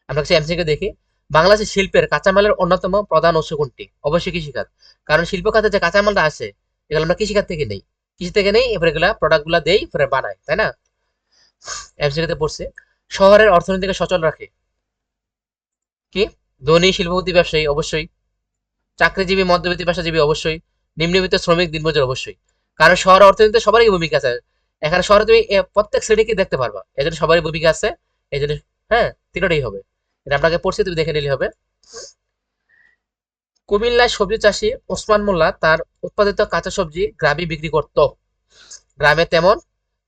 আমরা কিছু এমসিকিউ দেখি। বাংলাদেশের শিল্পের কাঁচামালের অন্যতম প্রধান উৎস কোনটি? অবশ্যই কৃষিখাত, কারণ শিল্প খাতে যে কাঁচামালটা আছে, এগুলো আমরা কৃষিখাত থেকে নেই, কৃষি থেকে নেই, এবার এগুলা প্রোডাক্ট গুলা দেই, এরপরে বানাই, তাই না? এমসিকিউতে পড়ছে, শহরের অর্থনীতিকে সচল রাখে কি? ধনী, শিল্পপতি, ব্যবসায়ী অবশ্যই, চাকরিজীবী, মধ্যবিত্ত, পেশাজীবী অবশ্যই, নিম্নবিত্ত, শ্রমিক, দিনমজুর অবশ্যই। কারণ শহর অর্থনীতিতে সবারই ভূমিকা আছে। এখানে শহরে তুমি প্রত্যেক শ্রেণীকে দেখতে পারবা, এই জন্য সবারই ভূমিকা আছে। এই জন্য হ্যাঁ, তিনটাই হবে। এটা আপনাকে পড়ছি, তুমি দেখে নিলে হবে। কুমিল্লায় সবজি চাষী ওসমান মোল্লা তার উৎপাদিত কাঁচা সবজি গ্রামে বিক্রি করত। গ্রামে তেমন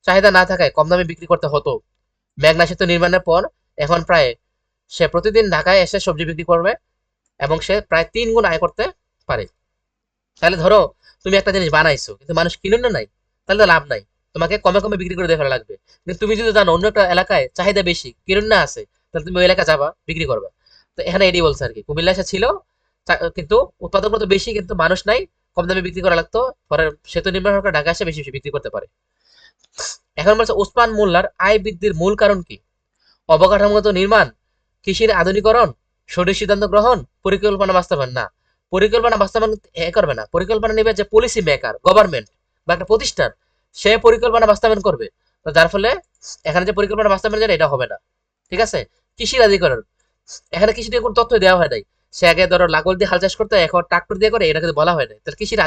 চাহিদা না থাকায় কম দামে বিক্রি করতে হতো। মেঘনা সেতু নির্মাণের পর এখন প্রায় সে প্রতিদিন ঢাকায় এসে সবজি বিক্রি করবে এবং সে প্রায় 3 গুণ আয় করতে পারে। তাহলে ধরো তুমি একটা জিনিস বানাইছো কিন্তু মানুষ কিনুন না নাই, তাহলে তো লাভ নাই। তোমাকে কমে কমে বিক্রি করে দেখা লাগবে। কিন্তু তুমি যদি জানো অন্য একটা এলাকায় চাহিদা বেশি, কিনুন না আছে, তাহলে তুমি ওই এলাকা যাবা, বিক্রি করবা। তো এখানে এডি বলছে আর কি, কুমিল্লা এসে ছিল কিন্তু উৎপাদন তো বেশি, কিন্তু মানুষ নাই, কম দামে বিক্রি করা লাগতো। পরে সেতু নির্মাণ করে ঢাকা এসে বেশি বেশি বিক্রি করতে পারে। এখন বলছে ওসমান মোল্লার আয় বৃদ্ধির মূল কারণ কি? অবকাঠামোগত নির্মাণ, কৃষির আধুনিকরণ, সঠিক সিদ্ধান্ত গ্রহণ, পরিকল্পনা বাস্তবায়ন। না, পরিকল্পনা বাস্তবায়ন এ করবে না। পরিকল্পনা নেবে যে পলিসি মেকার, গভর্নমেন্ট বা একটা প্রতিষ্ঠান, সে পরিকল্পনা বাস্তবায়ন করবে। তো যার ফলে এখানে যে পরিকল্পনা বাস্তবায়ন যেটা, এটা হবে না। ঠিক আছে? কৃষির আধুনিকরণ, এখানে কৃষি নিয়ে কোনো তথ্য দেওয়া হয় নাই। সে আগে ধরো লাঙ্গল দিয়ে হাল চাষ করতো, এখন ট্রাক্টর দিয়ে করে, এটা কিন্তু বলা হয় নাই। তাহলে কৃষির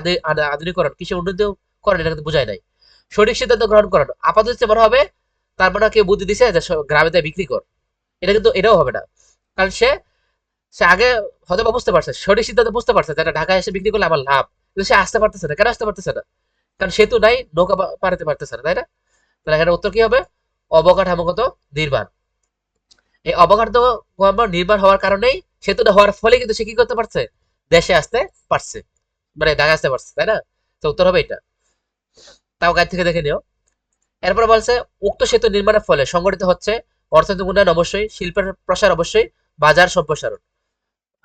আধুনিকরণ, কৃষি উন্নতি করেন, এটা কিন্তু বোঝায় নাই। সঠিক সিদ্ধান্ত গ্রহণ করেন, আপাতত মনে হবে তার মানে কেউ বুদ্ধি দিছে যে গ্রামে দিয়ে বিক্রি কর, এটা কিন্তু এটাও হবে না। কারণ সে সে আগে হয়তো বা বুঝতে পারছে, সঠিক সিদ্ধান্ত বুঝতে পারছে যেটা ঢাকায় এসে বিক্রি করলে আমার লাভ, কিন্তু সে আসতে পারতেছে না। কেন আসতে পারতেছে না? কারণ সেতু নাই, নৌকা পারাতে পারতেছে না, তাই না? তাহলে এখানে উত্তর কি হবে? অবকাঠামোগত নির্মাণ। এই অবকাঠামো নির্মাণ হওয়ার কারণেই, সেতুটা হওয়ার ফলে কিন্তু সে কি করতে পারছে? দেশে আসতে পারছে, মানে ঢাকা আসতে পারছে, তাই না? তো উত্তর হবে এটা। তাও গাইড থেকে দেখে নিও। এরপর বলছে উক্ত সেতু নির্মাণের ফলে সংগঠিত হচ্ছে অর্থনৈতিক উন্নয়ন অবশ্যই, শিল্পের প্রসার অবশ্যই, বাজার সম্প্রসারণ।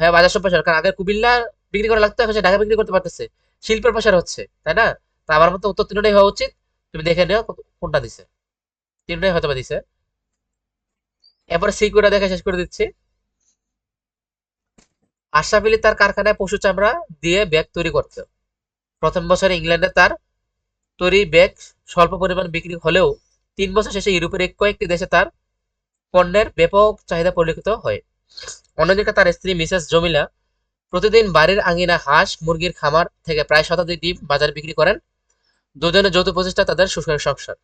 হ্যাঁ, বাজার সম্প্রসারণ, কারণ আগে কুমিল্লা বিক্রি করা লাগতো, এখন সে ঢাকা বিক্রি করতে পারতেছে, শিল্পের প্রসার হচ্ছে, তাই না? তা আমার মতো উত্তর তিনটাই হওয়া উচিত। তুমি দেখে নিও কোনটা দিছে, তিনটাই হয়তো বা দিছে। এরপরে সিকিউরিটা দেখে শেষ করে দিচ্ছি। আশরাফ আলী তার কারখানায় পশু চামড়া দিয়ে ব্যাগ তৈরি করত। প্রথম বছরে ইংল্যান্ডে তার তৈরি ব্যাগ স্বল্প পরিমাণ বিক্রি হলেও 3 বছর শেষে ইউরোপের কয়েকটি দেশে তার পণ্যের ব্যাপক চাহিদা পরিলক্ষিত হয়। অন্যদিকে তার স্ত্রী মিসেস জমিলা প্রতিদিন বাড়ির আঙিনা হাঁস মুরগির খামার থেকে প্রায় শতাধিক ডিম বাজারে বিক্রি করেন। দুজনের যৌথ প্রচেষ্টা তাদের সুখের সংসার।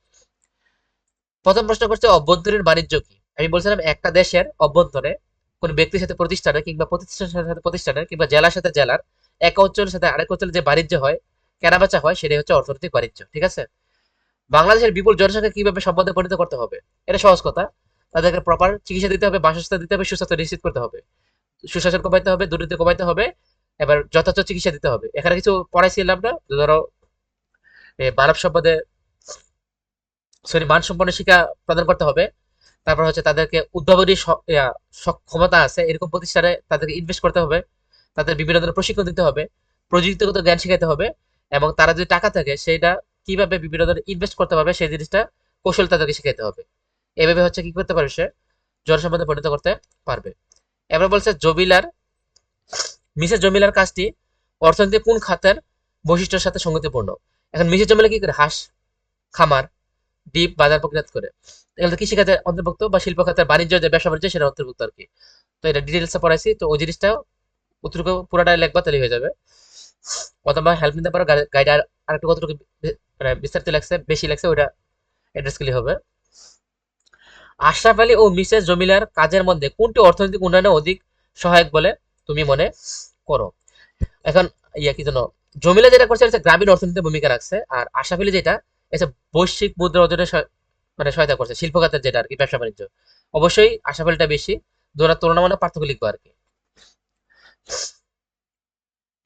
প্রথম প্রশ্ন করছে অভ্যন্তরীণ বাণিজ্য কি? আমি বলছিলাম একটা দেশের অভ্যন্তরে কোন ব্যক্তির সাথে প্রতিষ্ঠানের, কিংবা প্রতিষ্ঠানের সাথে প্রতিষ্ঠানের, কিংবা জেলার সাথে জেলার, এক অঞ্চলের সাথে আরেক অঞ্চলে যে বাণিজ্য হয়, কেনাবেচা হয়, সেটাই হচ্ছে অর্থনৈতিক বাণিজ্য। ঠিক আছে? বাংলাদেশের বিপুল জনসংখ্যা কিভাবে সম্পদে পরিণত করতে হবে? এটা সহজ কথা। তাদেরকে প্রপার চিকিৎসা দিতে হবে, বাসস্থান দিতে হবে, সুস্বাস্থ্য নিশ্চিত করতে হবে, সুশাসন কমাইতে হবে, দুর্নীতি কমাইতে হবে, এবার যথাযথ চিকিৎসা দিতে হবে। এখানে কিছু পড়াইছিলাম না, ধরো মানব সম্পদে, সরি, মানসম্পন্ন শিক্ষা প্রদান করতে হবে। তারপর হচ্ছে তাদেরকে উদ্ভাবনী ক্ষমতা আছে এরকম প্রতিষ্ঠানে তাদেরকে ইনভেস্ট করতে হবে, তাদের বিভিন্ন ধরনের প্রশিক্ষণ দিতে হবে, প্রযুক্তিগত জ্ঞান শিখাতে হবে, এবং তারা যদি টাকা থাকে সেটা কিভাবে বিভিন্ন ধরনের ইনভেস্ট করতে পারবে সেই জিনিসটা কৌশল তাদেরকে শিখাতে হবে। এভাবে হচ্ছে কি করতে পারবে, সে জনসম্পদে পরিণত করতে পারবে। এবার বলছে জমিলার, মিসেস জমিলার কাজটি অর্থনীতি কোন খাতের বৈশিষ্ট্যের সাথে সঙ্গতিপূর্ণ? এখন মিসেস জমিলা কি করে? হাঁস খামার, ডিপ বাজার প্রক্রিয়াত করে। এগুলো কৃষি খাতের অন্তর্ভুক্ত, বা শিল্প খাতের বাণিজ্য, যে ব্যবসা বাণিজ্য, সেটা অন্তর্ভুক্ত আর কি। তো এটা ডিটেলসে পড়াইছি, তো ওই জিনিসটা কতটুকু পুরাটাই লেখবা তাহলে হয়ে যাবে। অথবা হেল্প নিতে পারো, গাইড আর একটু কতটুকু মানে বিস্তারিত লাগছে, বেশি লাগছে, ওইটা অ্যাড্রেস করলে হবে। আশরাফ আলী ও মিসেস জমিলার কাজের মধ্যে কোনটি অর্থনৈতিক উন্নয়নে অধিক সহায়ক বলে তুমি মনে করো? এখন কি যেন, জমিলা যেটা করছে এটা গ্রামীণ অর্থনীতিতে ভূমিকা রাখছে, আর আশরাফ আলী যেটা, এটা বৈশ্বিক মুদ্রা অর্জনে মানে সহায়তা করছে, শিল্প খাতের যেটা আর কি, ব্যবসা বাণিজ্য। অবশ্যই আশরাফ আলীটা বেশি, দুটোর তুলনামূলক পার্থক্য লিখবো আর কি।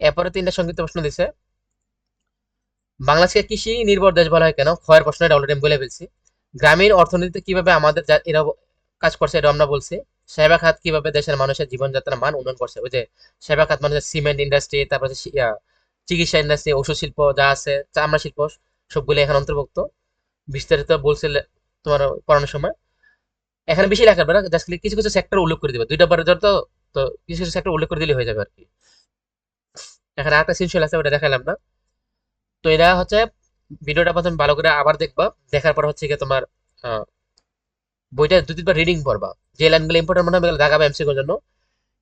এরপরে 3টা সংক্ষিপ্ত প্রশ্ন দিছে। বাংলাদেশকে কৃষি নির্ভর দেশ বলা হয় কেন? ক্ষয়ের প্রশ্ন, এটা অলরেডি আমি বলে ফেলছি। গ্রামীণ অর্থনীতিতে কিভাবে আমাদের এরা কাজ করছে, এটা আমরা বলছি। সেবা খাত কিভাবে দেশের মানুষের জীবনযাত্রার মান উন্নয়ন করছে, ওই যে সেবা খাত মানে সিমেন্ট ইন্ডাস্ট্রি, তারপর চিকিৎসা ইন্ডাস্ট্রি, ওষুধ শিল্প যা আছে, চামড়া শিল্প, সবগুলো এখানে অন্তর্ভুক্ত। বিস্তারিত বলছিল তোমার পড়ানোর সময়। এখানে বেশি লেখা হবে না, জাস্ট কিছু কিছু সেক্টর উল্লেখ করে দিবে, 2টা পরে তো, তো কিছু কিছু সেক্টর উল্লেখ করে দিলে হয়ে যাবে আর কি। এখানে আরেকটা সিনশিয়াল আছে, ওটা দেখালাম না। তো এরা হচ্ছে ভিডিওটা প্রথমে ভালো করে আবার দেখবা, দেখার পর হচ্ছে গিয়ে তোমার বইটা 2-3 বার রিডিং পড়বা, যে লাইনগুলো ইম্পর্টেন্ট মনে হবে দেখাবে এমসিকিউর জন্য।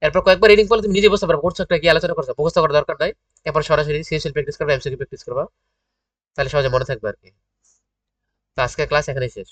এরপর কয়েকবার রিডিং পড়লে তুমি নিজে বুঝতে পারবে কোন একটা কি আলোচনা করছো, মুখস্থ করার দরকার নাই। এরপর সরাসরি সিএসএল প্র্যাকটিস করবা, এমসিকিউ প্র্যাকটিস করবা, তাহলে সহজে মনে থাকবে আর কি। তো আজকের ক্লাস এখানেই শেষ।